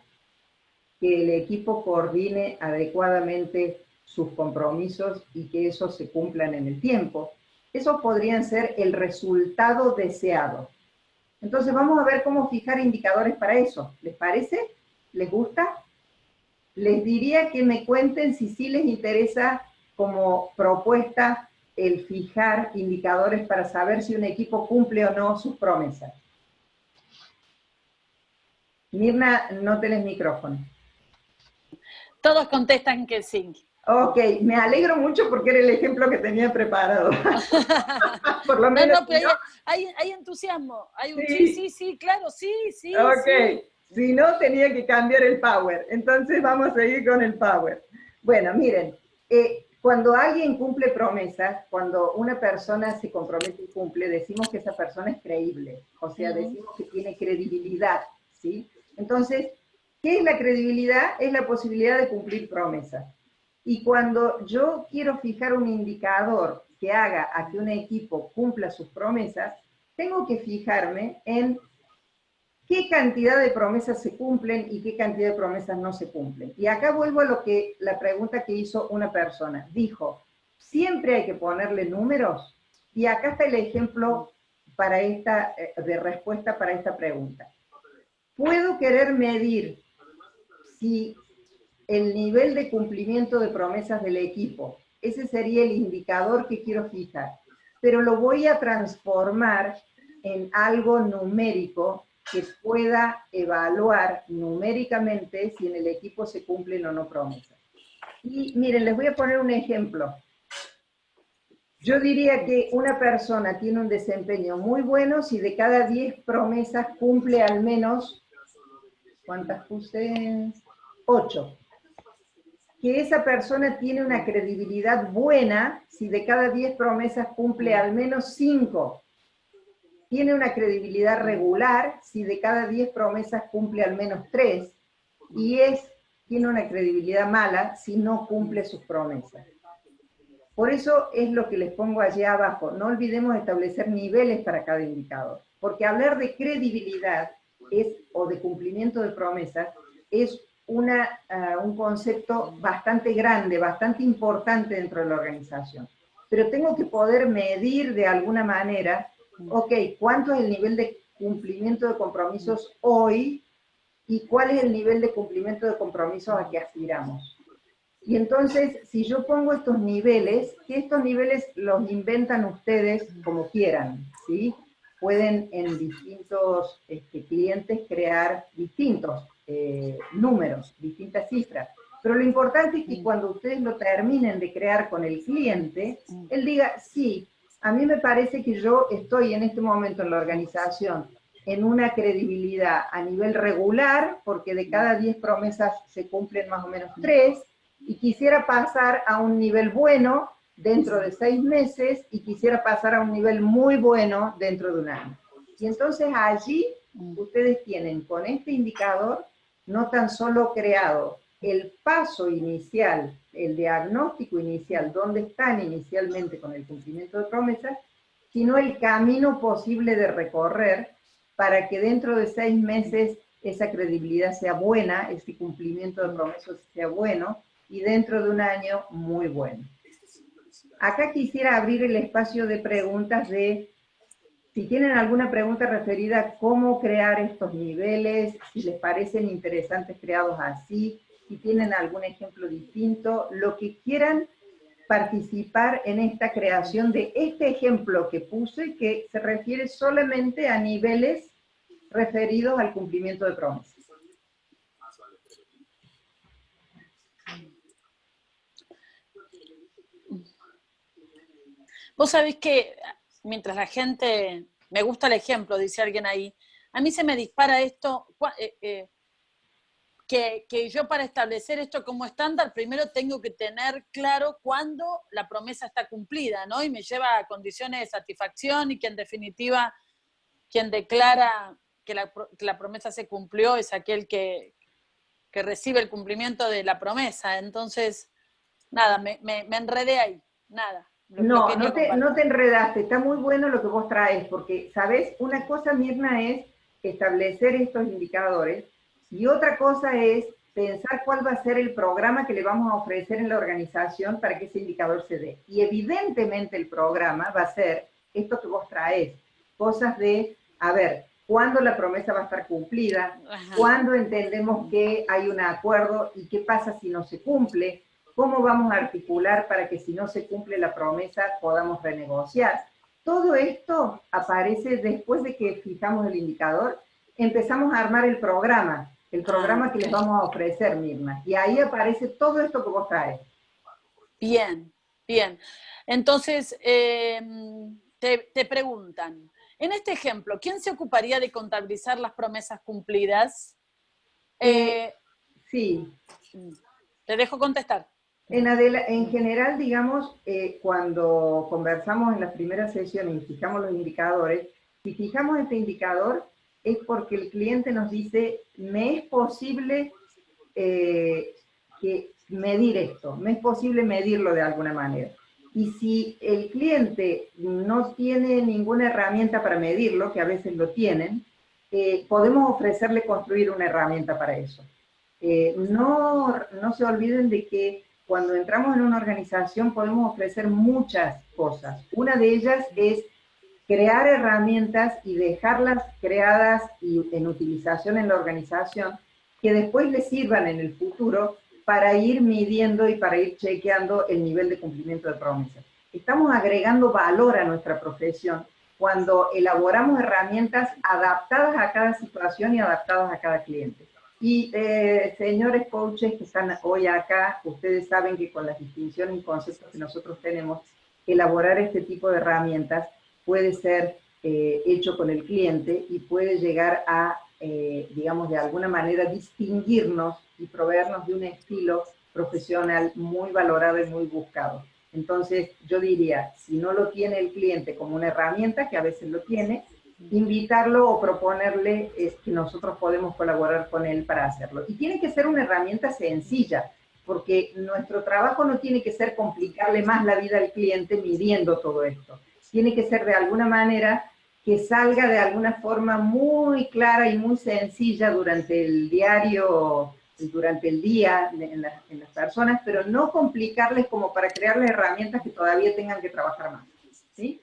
que el equipo coordine adecuadamente sus compromisos y que esos se cumplan en el tiempo. Esos podrían ser el resultado deseado. Entonces vamos a ver cómo fijar indicadores para eso. ¿Les parece? ¿Les gusta? Les diría que me cuenten si sí les interesa como propuesta el fijar indicadores para saber si un equipo cumple o no sus promesas. Mirna, no tenés micrófono. Todos contestan que sí. Ok, me alegro mucho porque era el ejemplo que tenía preparado. Por lo menos. No, pero hay entusiasmo. Hay un sí, claro, sí. Ok, sí. Si no tenía que cambiar el power. Entonces vamos a seguir con el power. Bueno, miren, cuando alguien cumple promesas, cuando una persona se compromete y cumple, decimos que esa persona es creíble. O sea, decimos que tiene credibilidad, ¿sí? Entonces, ¿qué es la credibilidad? Es la posibilidad de cumplir promesas. Y cuando yo quiero fijar un indicador que haga a que un equipo cumpla sus promesas, tengo que fijarme en qué cantidad de promesas se cumplen y qué cantidad de promesas no se cumplen. Y acá vuelvo a la pregunta que hizo una persona. Dijo, ¿siempre hay que ponerle números? Y acá está el ejemplo de respuesta para esta pregunta. ¿Puedo querer medir si el nivel de cumplimiento de promesas del equipo, ese sería el indicador que quiero fijar, pero lo voy a transformar en algo numérico que pueda evaluar numéricamente si en el equipo se cumplen o no promesas? Y miren, les voy a poner un ejemplo. Yo diría que una persona tiene un desempeño muy bueno si de cada 10 promesas cumple al menos, ¿cuántas puse? 8. Que esa persona tiene una credibilidad buena si de cada 10 promesas cumple al menos 5. Tiene una credibilidad regular si de cada 10 promesas cumple al menos 3. Y tiene una credibilidad mala si no cumple sus promesas. Por eso es lo que les pongo allí abajo. No olvidemos establecer niveles para cada indicador. Porque hablar de credibilidad o de cumplimiento de promesas es un concepto bastante grande, bastante importante dentro de la organización. Pero tengo que poder medir de alguna manera, ok, ¿cuánto es el nivel de cumplimiento de compromisos hoy? ¿Y cuál es el nivel de cumplimiento de compromisos a que aspiramos? Y entonces, si yo pongo estos niveles, que estos niveles los inventan ustedes como quieran, ¿sí? Pueden en distintos clientes crear distintos números, distintas cifras. Pero lo importante es que cuando ustedes lo terminen de crear con el cliente, él diga, sí, a mí me parece que yo estoy en este momento en la organización en una credibilidad a nivel regular, porque de cada 10 promesas se cumplen más o menos 3, y quisiera pasar a un nivel bueno dentro de 6 meses, y quisiera pasar a un nivel muy bueno dentro de un año. Y entonces allí ustedes tienen con este indicador no tan solo creado el paso inicial, el diagnóstico inicial, dónde están inicialmente con el cumplimiento de promesas, sino el camino posible de recorrer para que dentro de 6 meses esa credibilidad sea buena, ese cumplimiento de promesas sea bueno, y dentro de un año muy bueno. Acá quisiera abrir el espacio de preguntas de si tienen alguna pregunta referida a cómo crear estos niveles, si les parecen interesantes creados así, si tienen algún ejemplo distinto, lo que quieran participar en esta creación de este ejemplo que puse, que se refiere solamente a niveles referidos al cumplimiento de promesas. Vos sabés que mientras la gente, me gusta el ejemplo, dice alguien ahí, a mí se me dispara esto, que yo para establecer esto como estándar, primero tengo que tener claro cuándo la promesa está cumplida, ¿no? Y me lleva a condiciones de satisfacción y que en definitiva, quien declara que la promesa se cumplió es aquel que recibe el cumplimiento de la promesa. Entonces, nada, me enredé ahí, nada. No te enredaste, está muy bueno lo que vos traes, porque, ¿sabés? Una cosa, Mirna, es establecer estos indicadores, y otra cosa es pensar cuál va a ser el programa que le vamos a ofrecer en la organización para que ese indicador se dé. Y evidentemente el programa va a ser esto que vos traes, cosas de, a ver, ¿cuándo la promesa va a estar cumplida? ¿Cuándo entendemos que hay un acuerdo? ¿Y qué pasa si no se cumple? ¿Cómo vamos a articular para que si no se cumple la promesa podamos renegociar? Todo esto aparece después de que fijamos el indicador, empezamos a armar el programa que les vamos a ofrecer, Mirna. Y ahí aparece todo esto que vos traes. Bien, bien. Entonces, te preguntan, en este ejemplo, ¿quién se ocuparía de contabilizar las promesas cumplidas? Sí. Te dejo contestar. En general, digamos, cuando conversamos en las primeras sesiones y fijamos los indicadores, si fijamos este indicador es porque el cliente nos dice, me es posible medir esto, me es posible medirlo de alguna manera. Y si el cliente no tiene ninguna herramienta para medirlo, que a veces lo tienen, podemos ofrecerle construir una herramienta para eso. No se olviden de que cuando entramos en una organización podemos ofrecer muchas cosas. Una de ellas es crear herramientas y dejarlas creadas y en utilización en la organización que después les sirvan en el futuro para ir midiendo y para ir chequeando el nivel de cumplimiento de promesas. Estamos agregando valor a nuestra profesión cuando elaboramos herramientas adaptadas a cada situación y adaptadas a cada cliente. Y señores coaches que están hoy acá, ustedes saben que con las distinciones y conceptos que nosotros tenemos, elaborar este tipo de herramientas puede ser hecho con el cliente y puede llegar a, digamos, de alguna manera distinguirnos y proveernos de un estilo profesional muy valorado y muy buscado. Entonces, yo diría, si no lo tiene el cliente como una herramienta, que a veces lo tiene, invitarlo o proponerle que nosotros podemos colaborar con él para hacerlo. Y tiene que ser una herramienta sencilla, porque nuestro trabajo no tiene que ser complicarle más la vida al cliente midiendo todo esto. Tiene que ser de alguna manera que salga de alguna forma muy clara y muy sencilla durante el diario, durante el día en las personas, pero no complicarles como para crearles herramientas que todavía tengan que trabajar más. ¿Sí?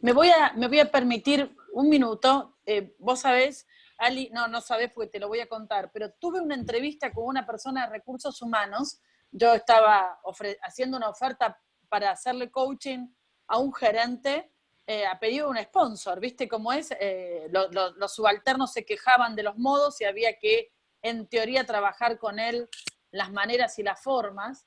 Me voy a permitir un minuto. Vos sabés, Ali, no sabés porque te lo voy a contar, pero tuve una entrevista con una persona de recursos humanos. Yo estaba haciendo una oferta para hacerle coaching a un gerente a pedido de un sponsor. ¿Viste cómo es? Los subalternos se quejaban de los modos y había que, en teoría, trabajar con él las maneras y las formas.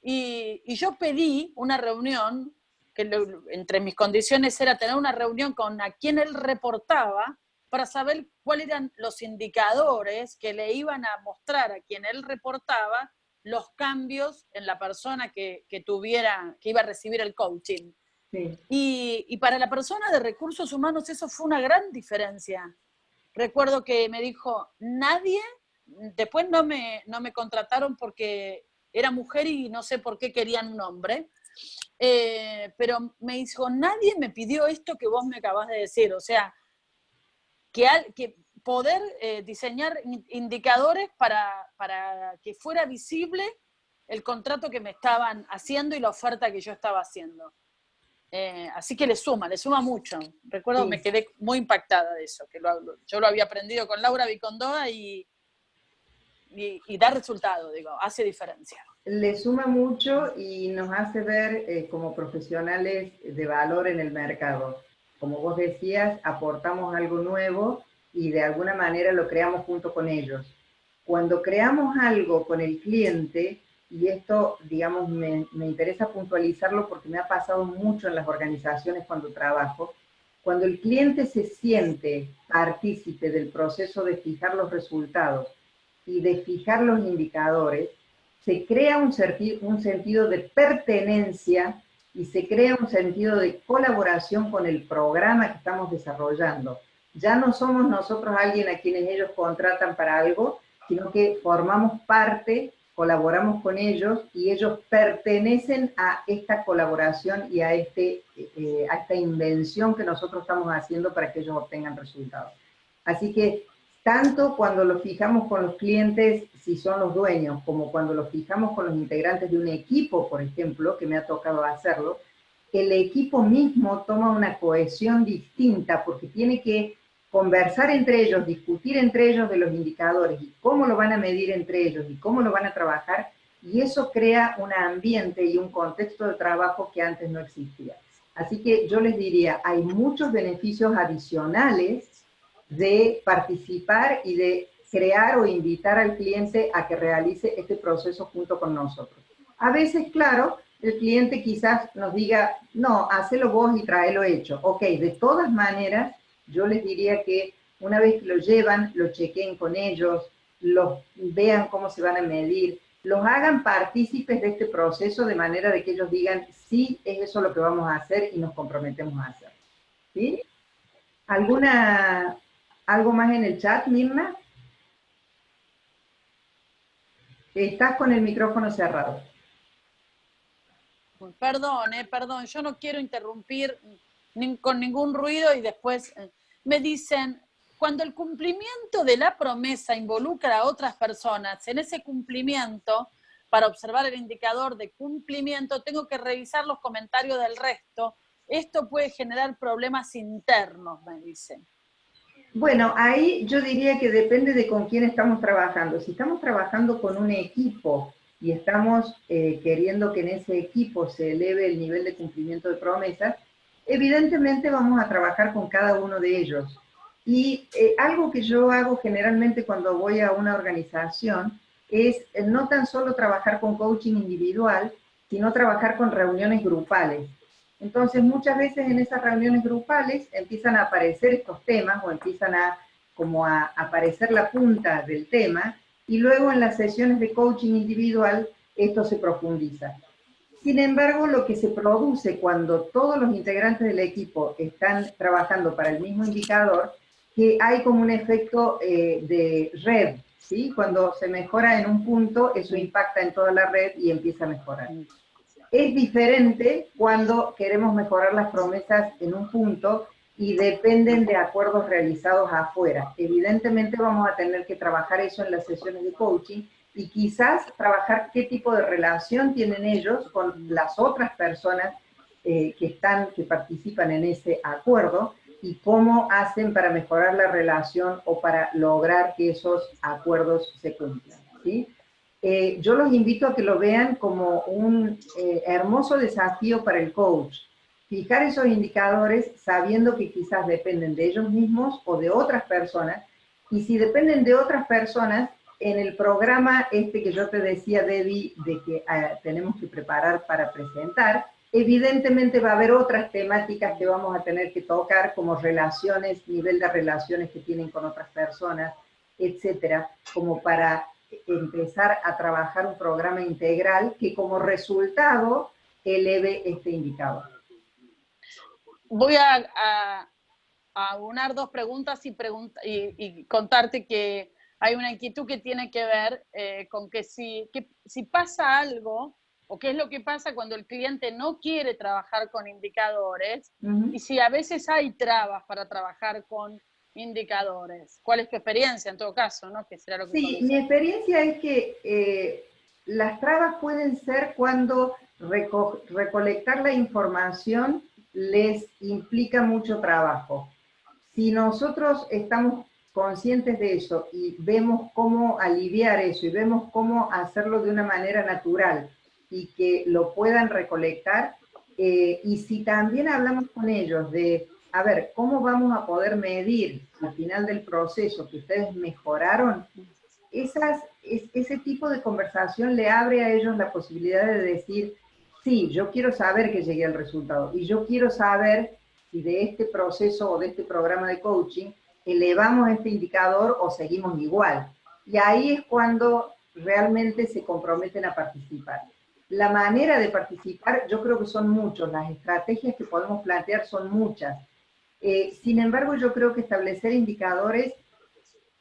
Y yo pedí una reunión que entre mis condiciones era tener una reunión con a quien él reportaba para saber cuáles eran los indicadores que le iban a mostrar a quien él reportaba los cambios en la persona que iba a recibir el coaching. Sí. Y para la persona de recursos humanos eso fue una gran diferencia. Recuerdo que me dijo, nadie, después no me contrataron porque era mujer y no sé por qué querían un hombre, pero me dijo, nadie me pidió esto que vos me acabas de decir, o sea, que poder diseñar indicadores para que fuera visible el contrato que me estaban haciendo y la oferta que yo estaba haciendo. Así que le suma mucho. Recuerdo, sí. Me quedé muy impactada de eso, que yo lo había aprendido con Laura Vicondoa y da resultado, digo, hace diferencia. Le suma mucho y nos hace ver como profesionales de valor en el mercado. Como vos decías, aportamos algo nuevo y de alguna manera lo creamos junto con ellos. Cuando creamos algo con el cliente, y esto, digamos, me interesa puntualizarlo porque me ha pasado mucho en las organizaciones cuando trabajo, cuando el cliente se siente partícipe del proceso de fijar los resultados y de fijar los indicadores, se crea un sentido de pertenencia y se crea un sentido de colaboración con el programa que estamos desarrollando. Ya no somos nosotros alguien a quienes ellos contratan para algo, sino que formamos parte, colaboramos con ellos y ellos pertenecen a esta colaboración y a esta invención que nosotros estamos haciendo para que ellos obtengan resultados. Así que tanto cuando lo fijamos con los clientes, si son los dueños, como cuando lo fijamos con los integrantes de un equipo, por ejemplo, que me ha tocado hacerlo, el equipo mismo toma una cohesión distinta porque tiene que conversar entre ellos, discutir entre ellos de los indicadores y cómo lo van a medir entre ellos y cómo lo van a trabajar, y eso crea un ambiente y un contexto de trabajo que antes no existía. Así que yo les diría, hay muchos beneficios adicionales de participar y de crear o invitar al cliente a que realice este proceso junto con nosotros. A veces, claro, el cliente quizás nos diga, no, hacelo vos y tráelo hecho. Ok, de todas maneras, yo les diría que una vez que lo llevan, lo chequeen con ellos, los vean cómo se van a medir, los hagan partícipes de este proceso de manera de que ellos digan, sí, es eso lo que vamos a hacer y nos comprometemos a hacer. ¿Sí? ¿Algo más en el chat, Mirna? Estás con el micrófono cerrado. Perdón, yo no quiero interrumpir con ningún ruido y después me dicen, cuando el cumplimiento de la promesa involucra a otras personas, en ese cumplimiento, para observar el indicador de cumplimiento, tengo que revisar los comentarios del resto. Esto puede generar problemas internos, me dicen. Bueno, ahí yo diría que depende de con quién estamos trabajando. Si estamos trabajando con un equipo y estamos queriendo que en ese equipo se eleve el nivel de cumplimiento de promesas, evidentemente vamos a trabajar con cada uno de ellos. Y algo que yo hago generalmente cuando voy a una organización es no tan solo trabajar con coaching individual, sino trabajar con reuniones grupales. Entonces, muchas veces en esas reuniones grupales empiezan a aparecer estos temas o empiezan a aparecer la punta del tema y luego en las sesiones de coaching individual esto se profundiza. Sin embargo, lo que se produce cuando todos los integrantes del equipo están trabajando para el mismo indicador, que hay como un efecto de red, ¿sí? Cuando se mejora en un punto, eso impacta en toda la red y empieza a mejorar. Es diferente cuando queremos mejorar las promesas en un punto y dependen de acuerdos realizados afuera. Evidentemente vamos a tener que trabajar eso en las sesiones de coaching y quizás trabajar qué tipo de relación tienen ellos con las otras personas que participan en ese acuerdo y cómo hacen para mejorar la relación o para lograr que esos acuerdos se cumplan, ¿sí? Yo los invito a que lo vean como un hermoso desafío para el coach. Fijar esos indicadores sabiendo que quizás dependen de ellos mismos o de otras personas. Y si dependen de otras personas, en el programa que yo te decía, Debbie, de que tenemos que preparar para presentar, evidentemente va a haber otras temáticas que vamos a tener que tocar, como relaciones, nivel de relaciones que tienen con otras personas, etcétera, como para empezar a trabajar un programa integral que como resultado eleve este indicador. Voy a aunar dos preguntas y contarte que hay una inquietud que tiene que ver con que si pasa algo o qué es lo que pasa cuando el cliente no quiere trabajar con indicadores, Ujú. y si a veces hay trabas para trabajar con indicadores. ¿Cuál es tu experiencia en todo caso, no? Que será lo que Sí, mi conoces. experiencia es que las trabas pueden ser cuando recolectar la información les implica mucho trabajo. Si nosotros estamos conscientes de eso y vemos cómo aliviar eso y vemos cómo hacerlo de una manera natural y que lo puedan recolectar, y si también hablamos con ellos de, a ver, ¿cómo vamos a poder medir al final del proceso que ustedes mejoraron? Ese tipo de conversación le abre a ellos la posibilidad de decir, sí, yo quiero saber que llegué al resultado y yo quiero saber si de este proceso o de este programa de coaching elevamos este indicador o seguimos igual. Y ahí es cuando realmente se comprometen a participar. La manera de participar, yo creo que son muchos, las estrategias que podemos plantear son muchas. Sin embargo, yo creo que establecer indicadores,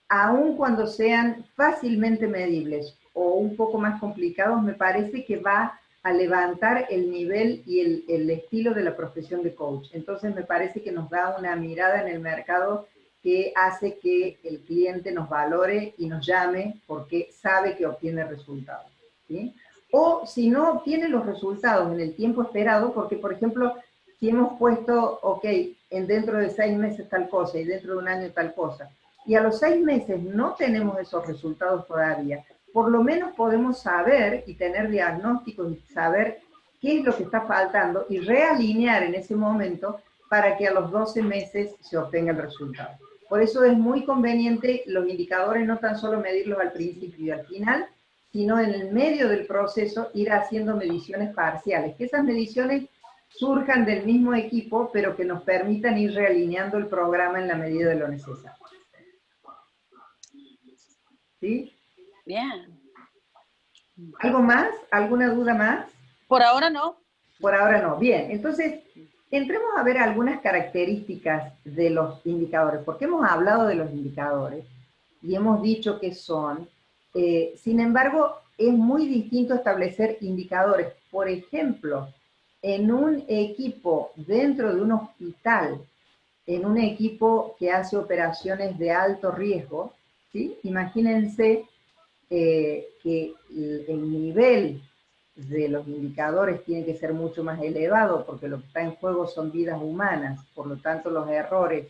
aun cuando sean fácilmente medibles o un poco más complicados, me parece que va a levantar el nivel y el estilo de la profesión de coach. Entonces me parece que nos da una mirada en el mercado que hace que el cliente nos valore y nos llame porque sabe que obtiene resultados, ¿sí? O si no obtiene los resultados en el tiempo esperado, porque por ejemplo, si hemos puesto, ok, dentro de 6 meses tal cosa y dentro de un año tal cosa, y a los 6 meses no tenemos esos resultados todavía, por lo menos podemos saber y tener diagnósticos y saber qué es lo que está faltando y realinear en ese momento para que a los 12 meses se obtenga el resultado. Por eso es muy conveniente los indicadores no tan solo medirlos al principio y al final, sino en el medio del proceso ir haciendo mediciones parciales, que esas mediciones surjan del mismo equipo, pero que nos permitan ir realineando el programa en la medida de lo necesario. ¿Sí? Bien. ¿Algo más? ¿Alguna duda más? Por ahora no. Por ahora no. Bien, entonces entremos a ver algunas características de los indicadores, porque hemos hablado de los indicadores y hemos dicho que son. Sin embargo, es muy distinto establecer indicadores. Por ejemplo, en un equipo dentro de un hospital, en un equipo que hace operaciones de alto riesgo, ¿sí? Imagínense que el nivel de los indicadores tiene que ser mucho más elevado porque lo que está en juego son vidas humanas, por lo tanto los errores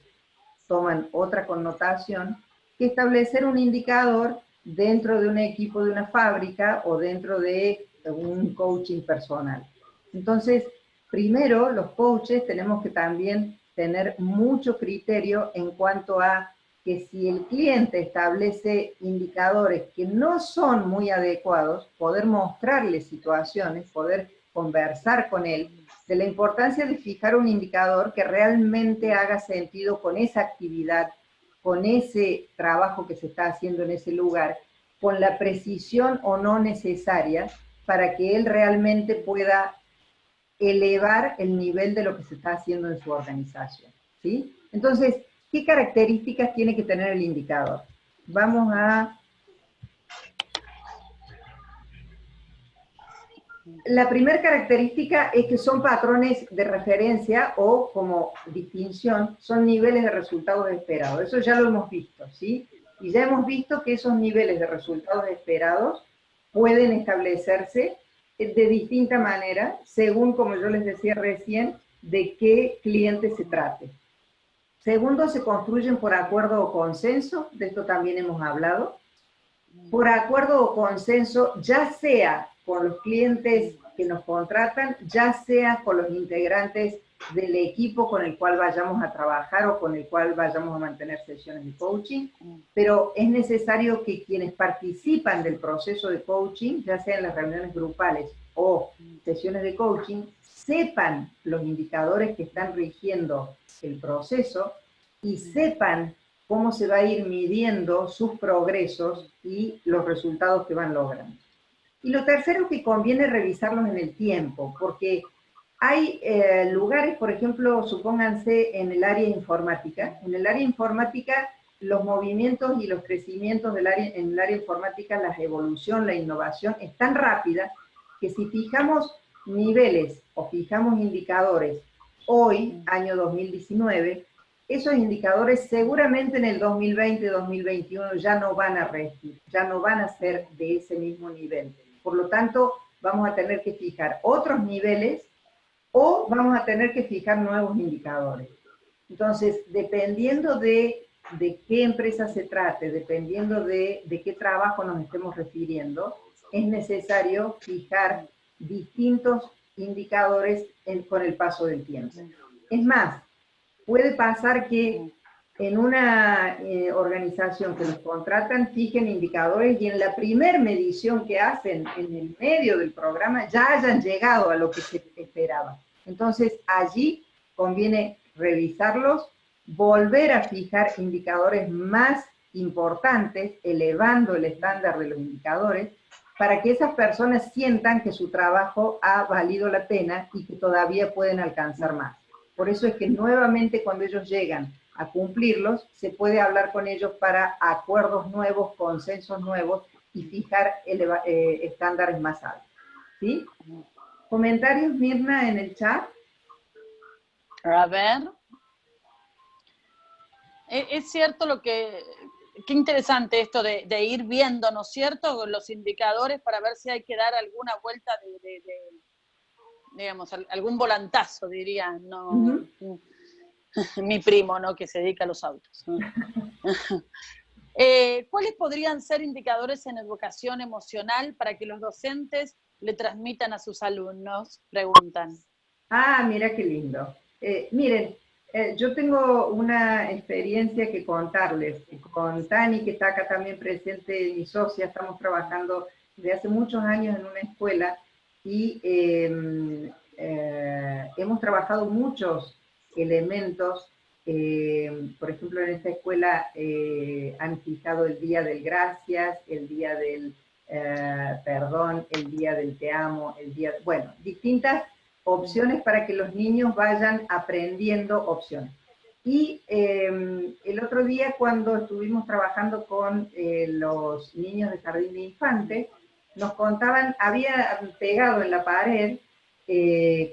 toman otra connotación que establecer un indicador dentro de un equipo de una fábrica o dentro de un coaching personal. Entonces, primero los coaches tenemos que también tener mucho criterio en cuanto a que si el cliente establece indicadores que no son muy adecuados, poder mostrarle situaciones, poder conversar con él de la importancia de fijar un indicador que realmente haga sentido con esa actividad, con ese trabajo que se está haciendo en ese lugar, con la precisión o no necesaria para que él realmente pueda elevar el nivel de lo que se está haciendo en su organización, ¿sí? Entonces, ¿qué características tiene que tener el indicador? Vamos a... La primera característica es que son patrones de referencia o, como distinción, son niveles de resultados esperados. Eso ya lo hemos visto, ¿sí? Y ya hemos visto que esos niveles de resultados esperados pueden establecerse de distinta manera, según, como yo les decía recién, de qué cliente se trate. Segundo, se construyen por acuerdo o consenso, de esto también hemos hablado. Por acuerdo o consenso, ya sea con los clientes que nos contratan, ya sea con los integrantes del equipo con el cual vayamos a trabajar o con el cual vayamos a mantener sesiones de coaching, pero es necesario que quienes participan del proceso de coaching, ya sea en las reuniones grupales o sesiones de coaching, sepan los indicadores que están rigiendo el proceso y sepan cómo se va a ir midiendo sus progresos y los resultados que van logrando. Y lo tercero es que conviene revisarlos en el tiempo, porque hay lugares, por ejemplo, supónganse en el área informática. En el área informática, los movimientos y los crecimientos en el área informática, la evolución, la innovación, es tan rápida que si fijamos niveles o fijamos indicadores hoy, año 2019, esos indicadores seguramente en el 2020-2021 ya no van a regir, ya no van a ser de ese mismo nivel. Por lo tanto, vamos a tener que fijar otros niveles o vamos a tener que fijar nuevos indicadores. Entonces, dependiendo de qué empresa se trate, dependiendo de qué trabajo nos estemos refiriendo, es necesario fijar distintos indicadores con el paso del tiempo. Es más, puede pasar que en una organización que los contratan fijen indicadores y en la primer medición que hacen en el medio del programa ya hayan llegado a lo que se esperaba. Entonces allí conviene revisarlos, volver a fijar indicadores más importantes, elevando el estándar de los indicadores, para que esas personas sientan que su trabajo ha valido la pena y que todavía pueden alcanzar más. Por eso es que nuevamente cuando ellos llegan a cumplirlos, se puede hablar con ellos para acuerdos nuevos, consensos nuevos y fijar estándares más altos. ¿Sí? ¿Comentarios, Mirna, en el chat? A ver. Es cierto lo que... Qué interesante esto de ir viendo, ¿no es cierto?, los indicadores para ver si hay que dar alguna vuelta digamos, algún volantazo, diría, ¿no? Mi primo, ¿no?, que se dedica a los autos. ¿Cuáles podrían ser indicadores en educación emocional para que los docentes le transmitan a sus alumnos? Preguntan. Ah, mira qué lindo. Miren, yo tengo una experiencia que contarles. Con Tani, que está acá también presente, mi socia, estamos trabajando desde hace muchos años en una escuela y hemos trabajado muchos elementos. Por ejemplo, en esta escuela han fijado el día del gracias, el día del perdón, el día del te amo, el día... Bueno, distintas opciones para que los niños vayan aprendiendo opciones. Y el otro día cuando estuvimos trabajando con los niños de jardín de infantes, nos contaban, había pegado en la pared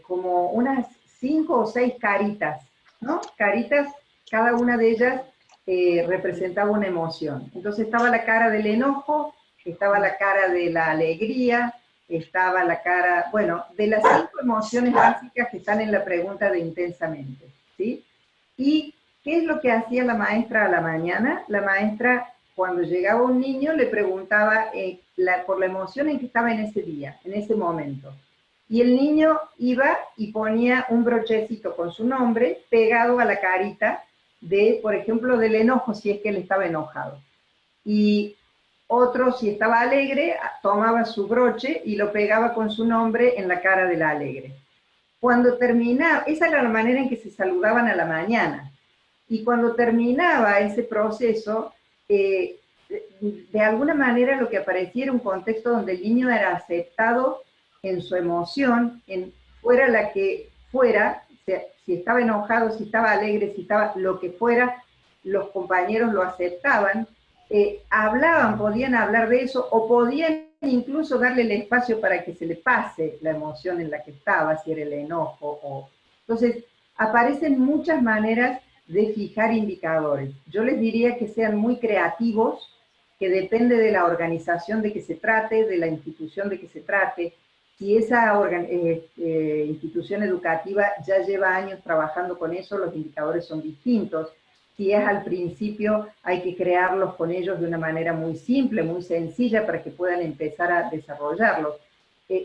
como unas 5 o 6 caritas, ¿no? Caritas, cada una de ellas representaba una emoción. Entonces estaba la cara del enojo, estaba la cara de la alegría, estaba la cara, bueno, de las 5 emociones básicas que están en la pregunta de intensamente, ¿sí? ¿Y qué es lo que hacía la maestra a la mañana? La maestra, cuando llegaba un niño, le preguntaba por la emoción en que estaba en ese día, en ese momento. Y el niño iba y ponía un brochecito con su nombre pegado a la carita de, por ejemplo, del enojo, si es que él estaba enojado. Y otro, si estaba alegre, tomaba su broche y lo pegaba con su nombre en la cara de la alegre. Cuando terminaba, esa era la manera en que se saludaban a la mañana. Y cuando terminaba ese proceso, de alguna manera lo que aparecía era un contexto donde el niño era aceptado en su emoción, fuera la que fuera, si estaba enojado, si estaba alegre, si estaba lo que fuera, los compañeros lo aceptaban, hablaban, podían hablar de eso, o podían incluso darle el espacio para que se le pase la emoción en la que estaba, si era el enojo. Entonces, aparecen muchas maneras de fijar indicadores. Yo les diría que sean muy creativos, que depende de la organización de que se trate, de la institución de que se trate. Si esa institución educativa ya lleva años trabajando con eso, los indicadores son distintos. Si es al principio, hay que crearlos con ellos de una manera muy simple, muy sencilla, para que puedan empezar a desarrollarlos.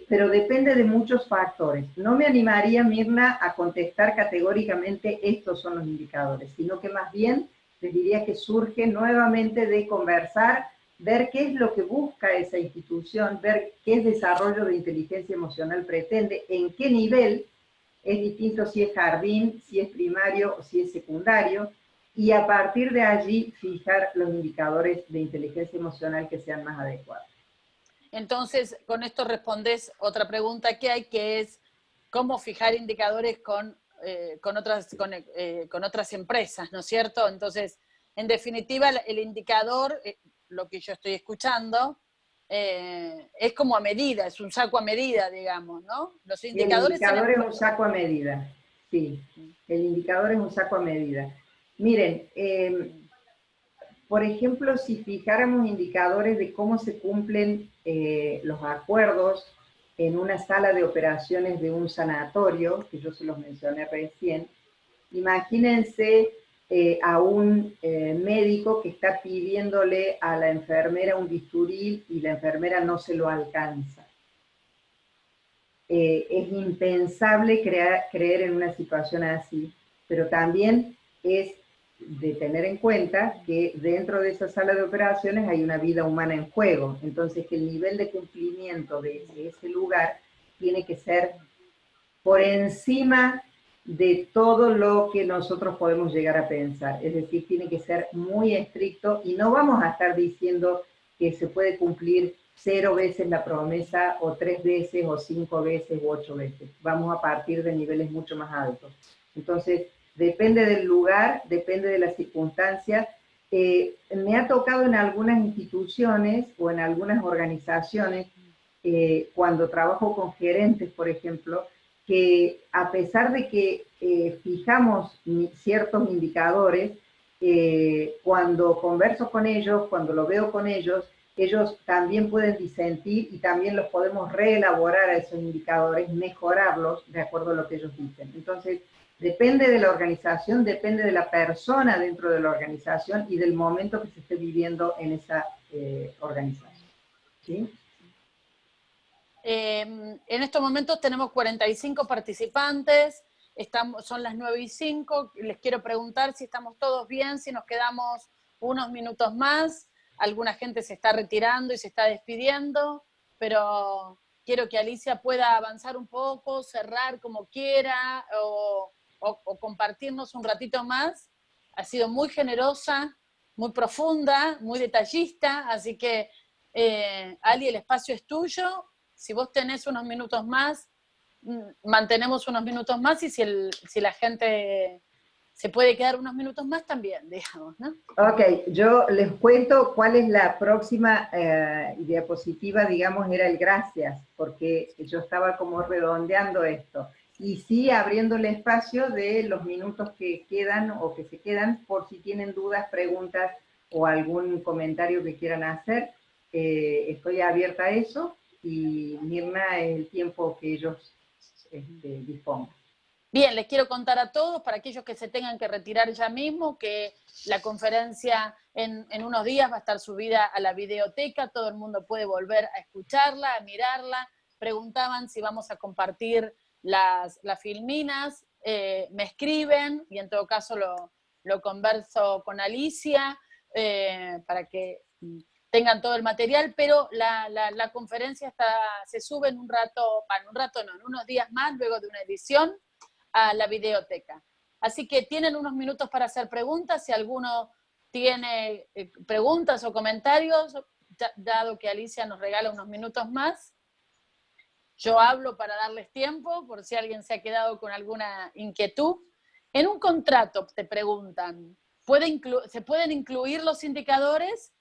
Pero depende de muchos factores. No me animaría, Mirna, a contestar categóricamente estos son los indicadores, sino que más bien les diría que surge nuevamente de conversar, ver qué es lo que busca esa institución, ver qué desarrollo de inteligencia emocional pretende, en qué nivel, es distinto si es jardín, si es primario o si es secundario, y a partir de allí fijar los indicadores de inteligencia emocional que sean más adecuados. Entonces, con esto respondes otra pregunta que hay, que es cómo fijar indicadores con otras empresas, ¿no es cierto? Entonces, en definitiva, el indicador, lo que yo estoy escuchando, es como a medida, es un saco a medida, digamos, ¿no? Los El indicadores se indicador les... es un saco a medida, sí. El indicador es un saco a medida. Miren, por ejemplo, si fijáramos indicadores de cómo se cumplen los acuerdos en una sala de operaciones de un sanatorio, que yo se los mencioné recién, imagínense a un médico que está pidiéndole a la enfermera un bisturí y la enfermera no se lo alcanza. Es impensable creer en una situación así, pero también es de tener en cuenta que dentro de esa sala de operaciones hay una vida humana en juego, entonces que el nivel de cumplimiento de ese lugar tiene que ser por encima de todo lo que nosotros podemos llegar a pensar, es decir, tiene que ser muy estricto y no vamos a estar diciendo que se puede cumplir 0 veces la promesa, o 3 veces, o 5 veces, o 8 veces. Vamos a partir de niveles mucho más altos. Entonces, depende del lugar, depende de las circunstancias. Me ha tocado en algunas instituciones o en algunas organizaciones, cuando trabajo con gerentes, por ejemplo, que a pesar de que fijamos ciertos indicadores, cuando converso con ellos, cuando lo veo con ellos, ellos también pueden disentir y también los podemos reelaborar a esos indicadores, mejorarlos de acuerdo a lo que ellos dicen. Entonces, depende de la organización, depende de la persona dentro de la organización y del momento que se esté viviendo en esa organización. ¿Sí? En estos momentos tenemos 45 participantes, son las 9:05, les quiero preguntar si estamos todos bien, si nos quedamos unos minutos más, alguna gente se está retirando y se está despidiendo, pero quiero que Alicia pueda avanzar un poco, cerrar como quiera o compartirnos un ratito más. Ha sido muy generosa, muy profunda, muy detallista, así que Ali, el espacio es tuyo. Si vos tenés unos minutos más, mantenemos unos minutos más, y si la gente se puede quedar unos minutos más también, digamos, ¿no? Ok, yo les cuento cuál es la próxima diapositiva, digamos, era el gracias, porque yo estaba como redondeando esto. Y sí, abriéndole espacio de los minutos que quedan o que se quedan, por si tienen dudas, preguntas o algún comentario que quieran hacer. Estoy abierta a eso, y Mirna es el tiempo que ellos dispongan. Bien, les quiero contar a todos, para aquellos que se tengan que retirar ya mismo, que la conferencia en unos días va a estar subida a la videoteca, todo el mundo puede volver a escucharla, a mirarla. Preguntaban si vamos a compartir las filminas, me escriben y en todo caso lo converso con Alicia para que tengan todo el material, pero la conferencia se sube en un rato, no, en unos días más, luego de una edición, a la videoteca. Así que tienen unos minutos para hacer preguntas. Si alguno tiene preguntas o comentarios, dado que Alicia nos regala unos minutos más, yo hablo para darles tiempo, por si alguien se ha quedado con alguna inquietud. En un contrato te preguntan, ¿se pueden incluir los indicadores?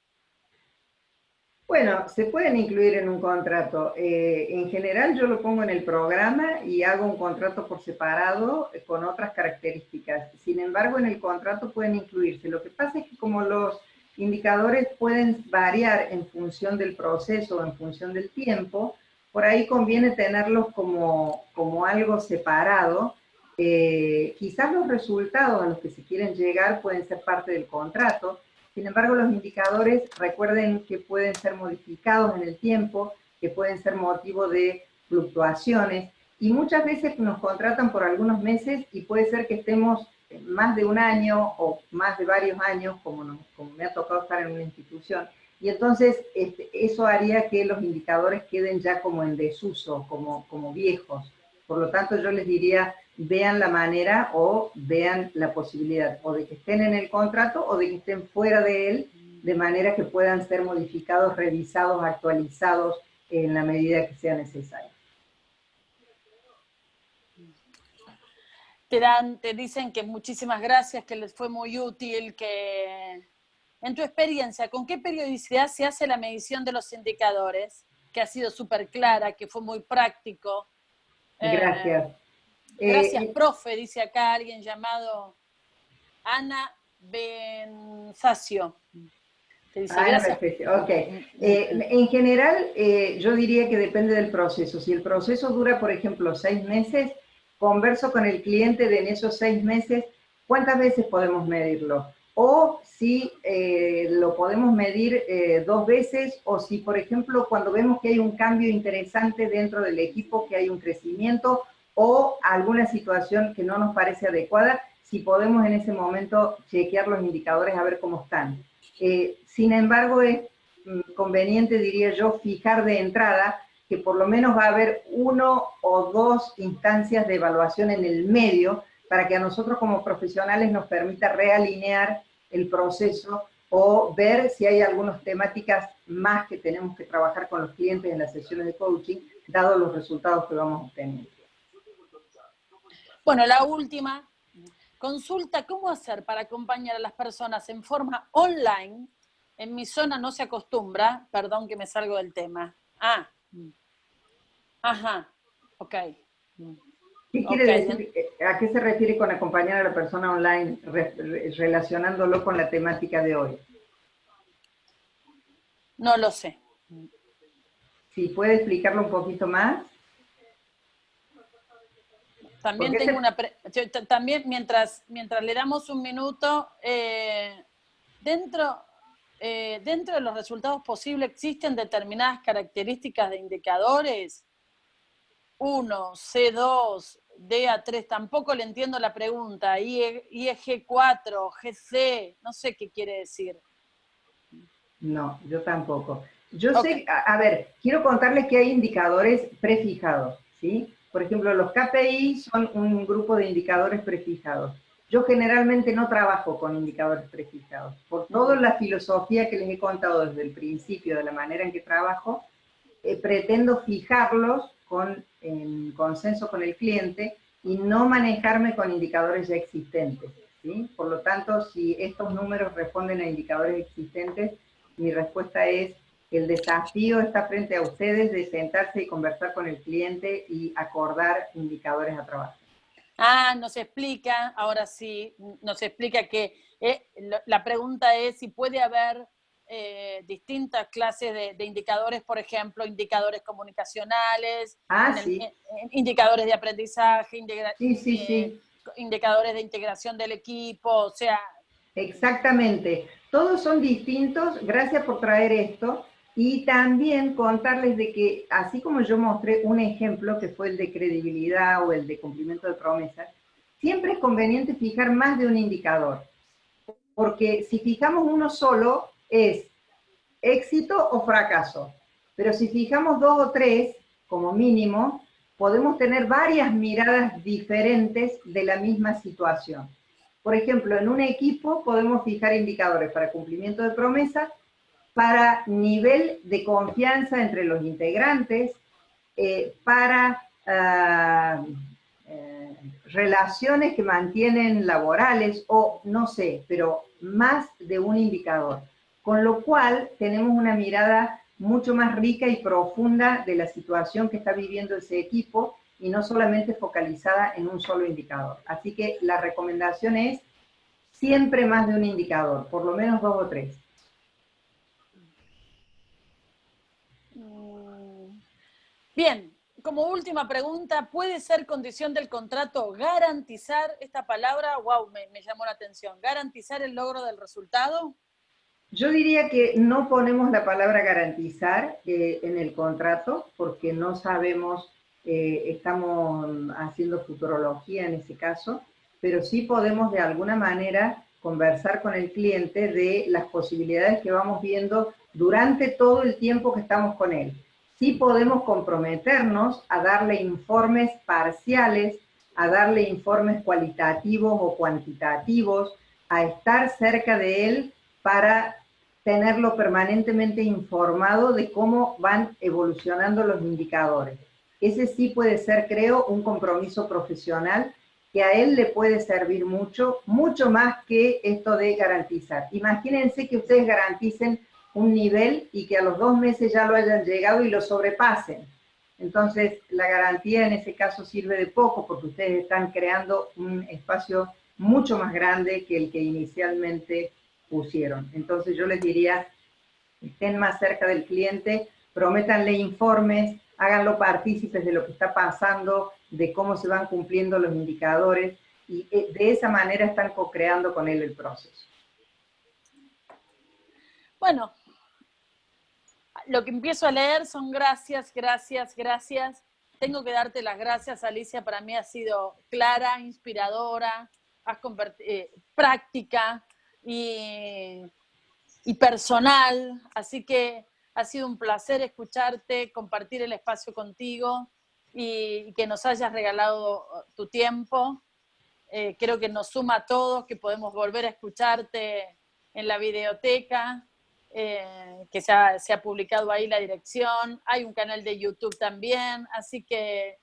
Bueno, se pueden incluir en un contrato. En general yo lo pongo en el programa y hago un contrato por separado con otras características. Sin embargo, en el contrato pueden incluirse. Lo que pasa es que como los indicadores pueden variar en función del proceso, en función del tiempo, por ahí conviene tenerlos como algo separado. Quizás los resultados a los que se quieren llegar pueden ser parte del contrato. Sin embargo, los indicadores, recuerden que pueden ser modificados en el tiempo, que pueden ser motivo de fluctuaciones, y muchas veces nos contratan por algunos meses y puede ser que estemos más de un año o más de varios años, como me ha tocado estar en una institución, y entonces eso haría que los indicadores queden ya como en desuso, como viejos. Por lo tanto, yo les diría, vean la manera o vean la posibilidad o de que estén en el contrato o de que estén fuera de él, de manera que puedan ser modificados, revisados, actualizados en la medida que sea necesario. Te dicen que muchísimas gracias, que les fue muy útil, que en tu experiencia, ¿con qué periodicidad se hace la medición de los indicadores? Que ha sido súper clara, que fue muy práctico. Gracias. Gracias, profe, dice acá alguien llamado Ana Benzacio. Te dice, gracias. Ok. En general, yo diría que depende del proceso. Si el proceso dura, por ejemplo, 6 meses, converso con el cliente de en esos 6 meses, ¿cuántas veces podemos medirlo? O si lo podemos medir 2 veces, o si, por ejemplo, cuando vemos que hay un cambio interesante dentro del equipo, que hay un crecimiento, o alguna situación que no nos parece adecuada, si podemos en ese momento chequear los indicadores a ver cómo están. Sin embargo, es conveniente, diría yo, fijar de entrada que por lo menos va a haber 1 o 2 instancias de evaluación en el medio para que a nosotros como profesionales nos permita realinear el proceso o ver si hay algunas temáticas más que tenemos que trabajar con los clientes en las sesiones de coaching, dado los resultados que vamos obteniendo. Bueno, la última consulta, ¿cómo hacer para acompañar a las personas en forma online? En mi zona no se acostumbra, perdón que me salgo del tema. Ok. ¿Qué quiere decir? ¿A qué se refiere con acompañar a la persona online relacionándolo con la temática de hoy? No lo sé. ¿Sí puede explicarlo un poquito más? También tengo también mientras le damos un minuto, dentro de los resultados posibles existen determinadas características de indicadores. 1, C2, DA3, tampoco le entiendo la pregunta, IEG4, GC, no sé qué quiere decir. No, yo tampoco. Yo sé, a ver, quiero contarles que hay indicadores prefijados, ¿sí? Por ejemplo, los KPI son un grupo de indicadores prefijados. Yo generalmente no trabajo con indicadores prefijados. Por toda la filosofía que les he contado desde el principio, de la manera en que trabajo, pretendo fijarlos en consenso con el cliente y no manejarme con indicadores ya existentes, ¿sí? Por lo tanto, si estos números responden a indicadores existentes, mi respuesta es: el desafío está frente a ustedes de sentarse y conversar con el cliente y acordar indicadores a trabajar. Nos explica, ahora sí, nos explica que la pregunta es si puede haber distintas clases de indicadores, por ejemplo, indicadores comunicacionales, indicadores de aprendizaje, indicadores de integración del equipo, o sea... Exactamente, todos son distintos, gracias por traer esto, y también contarles de que, así como yo mostré un ejemplo, que fue el de credibilidad o el de cumplimiento de promesas, siempre es conveniente fijar más de un indicador, porque si fijamos uno solo, es éxito o fracaso, pero si fijamos 2 o 3, como mínimo, podemos tener varias miradas diferentes de la misma situación. Por ejemplo, en un equipo podemos fijar indicadores para cumplimiento de promesas, para nivel de confianza entre los integrantes, para relaciones que mantienen laborales, o no sé, pero más de un indicador. Con lo cual tenemos una mirada mucho más rica y profunda de la situación que está viviendo ese equipo y no solamente focalizada en un solo indicador. Así que la recomendación es siempre más de un indicador, por lo menos 2 o 3. Bien, como última pregunta, ¿puede ser condición del contrato garantizar esta palabra? Wow, me llamó la atención. ¿Garantizar el logro del resultado? Yo diría que no ponemos la palabra garantizar en el contrato porque no sabemos, estamos haciendo futurología en ese caso, pero sí podemos de alguna manera conversar con el cliente de las posibilidades que vamos viendo durante todo el tiempo que estamos con él. Sí podemos comprometernos a darle informes parciales, a darle informes cualitativos o cuantitativos, a estar cerca de él para tenerlo permanentemente informado de cómo van evolucionando los indicadores. Ese sí puede ser, creo, un compromiso profesional que a él le puede servir mucho, mucho más que esto de garantizar. Imagínense que ustedes garanticen un nivel y que a los 2 meses ya lo hayan llegado y lo sobrepasen. Entonces, la garantía en ese caso sirve de poco porque ustedes están creando un espacio mucho más grande que el que inicialmente pusieron. Entonces, yo les diría, estén más cerca del cliente, prométanle informes, háganlo partícipes de lo que está pasando, de cómo se van cumpliendo los indicadores, y de esa manera están co-creando con él el proceso. Bueno, lo que empiezo a leer son gracias, gracias, gracias. Tengo que darte las gracias, Alicia, para mí ha sido clara, inspiradora, práctica y personal, así que ha sido un placer escucharte, compartir el espacio contigo y que nos hayas regalado tu tiempo. Creo que nos suma a todos, que podemos volver a escucharte en la videoteca, que se ha publicado ahí la dirección, hay un canal de YouTube también, así que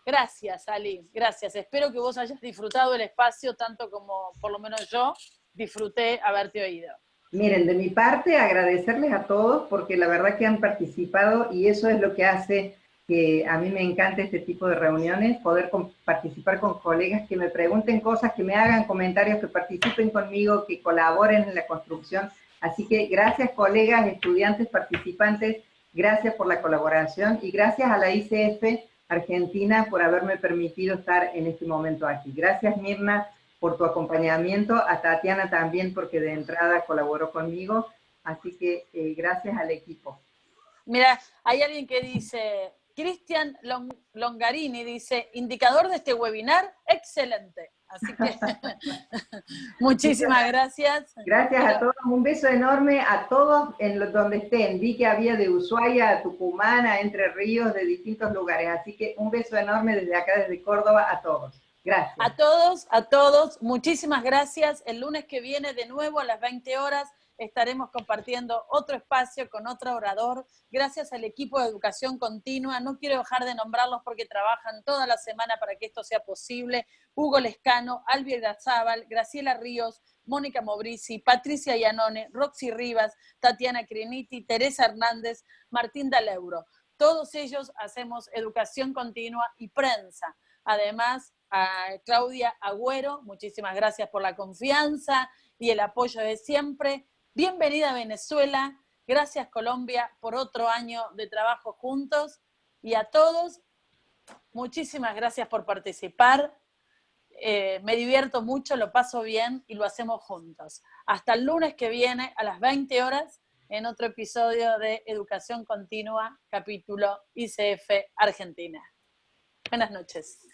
gracias, Ali, gracias. Espero que vos hayas disfrutado el espacio tanto como por lo menos yo disfruté haberte oído. Miren, de mi parte, agradecerles a todos porque la verdad que han participado y eso es lo que hace que a mí me encante este tipo de reuniones, poder participar con colegas que me pregunten cosas, que me hagan comentarios, que participen conmigo, que colaboren en la construcción. Así que gracias colegas, estudiantes, participantes, gracias por la colaboración y gracias a la ICF Argentina por haberme permitido estar en este momento aquí. Gracias Mirna por tu acompañamiento, a Tatiana también porque de entrada colaboró conmigo, así que gracias al equipo. Mira, hay alguien que dice, Cristian Longarini dice, indicador de este webinar, excelente. Así que muchísimas gracias. Gracias a todos, un beso enorme a todos en donde estén. Vi que había de Ushuaia a Tucumán, a Entre Ríos, de distintos lugares, así que un beso enorme desde acá, desde Córdoba, a todos. Gracias. A todos, muchísimas gracias. El lunes que viene de nuevo a las 20 horas estaremos compartiendo otro espacio con otro orador. Gracias al equipo de Educación Continua. No quiero dejar de nombrarlos porque trabajan toda la semana para que esto sea posible. Hugo Lescano, Albi Erdazábal, Graciela Ríos, Mónica Mobrici, Patricia Iannone, Roxy Rivas, Tatiana Criniti, Teresa Hernández, Martín Daleuro. Todos ellos hacemos Educación Continua y prensa. Además, a Claudia Agüero, muchísimas gracias por la confianza y el apoyo de siempre. Bienvenida a Venezuela, gracias Colombia por otro año de trabajo juntos y a todos, muchísimas gracias por participar. Me divierto mucho, lo paso bien y lo hacemos juntos. Hasta el lunes que viene a las 20 horas en otro episodio de Educación Continua, capítulo ICF Argentina. Buenas noches.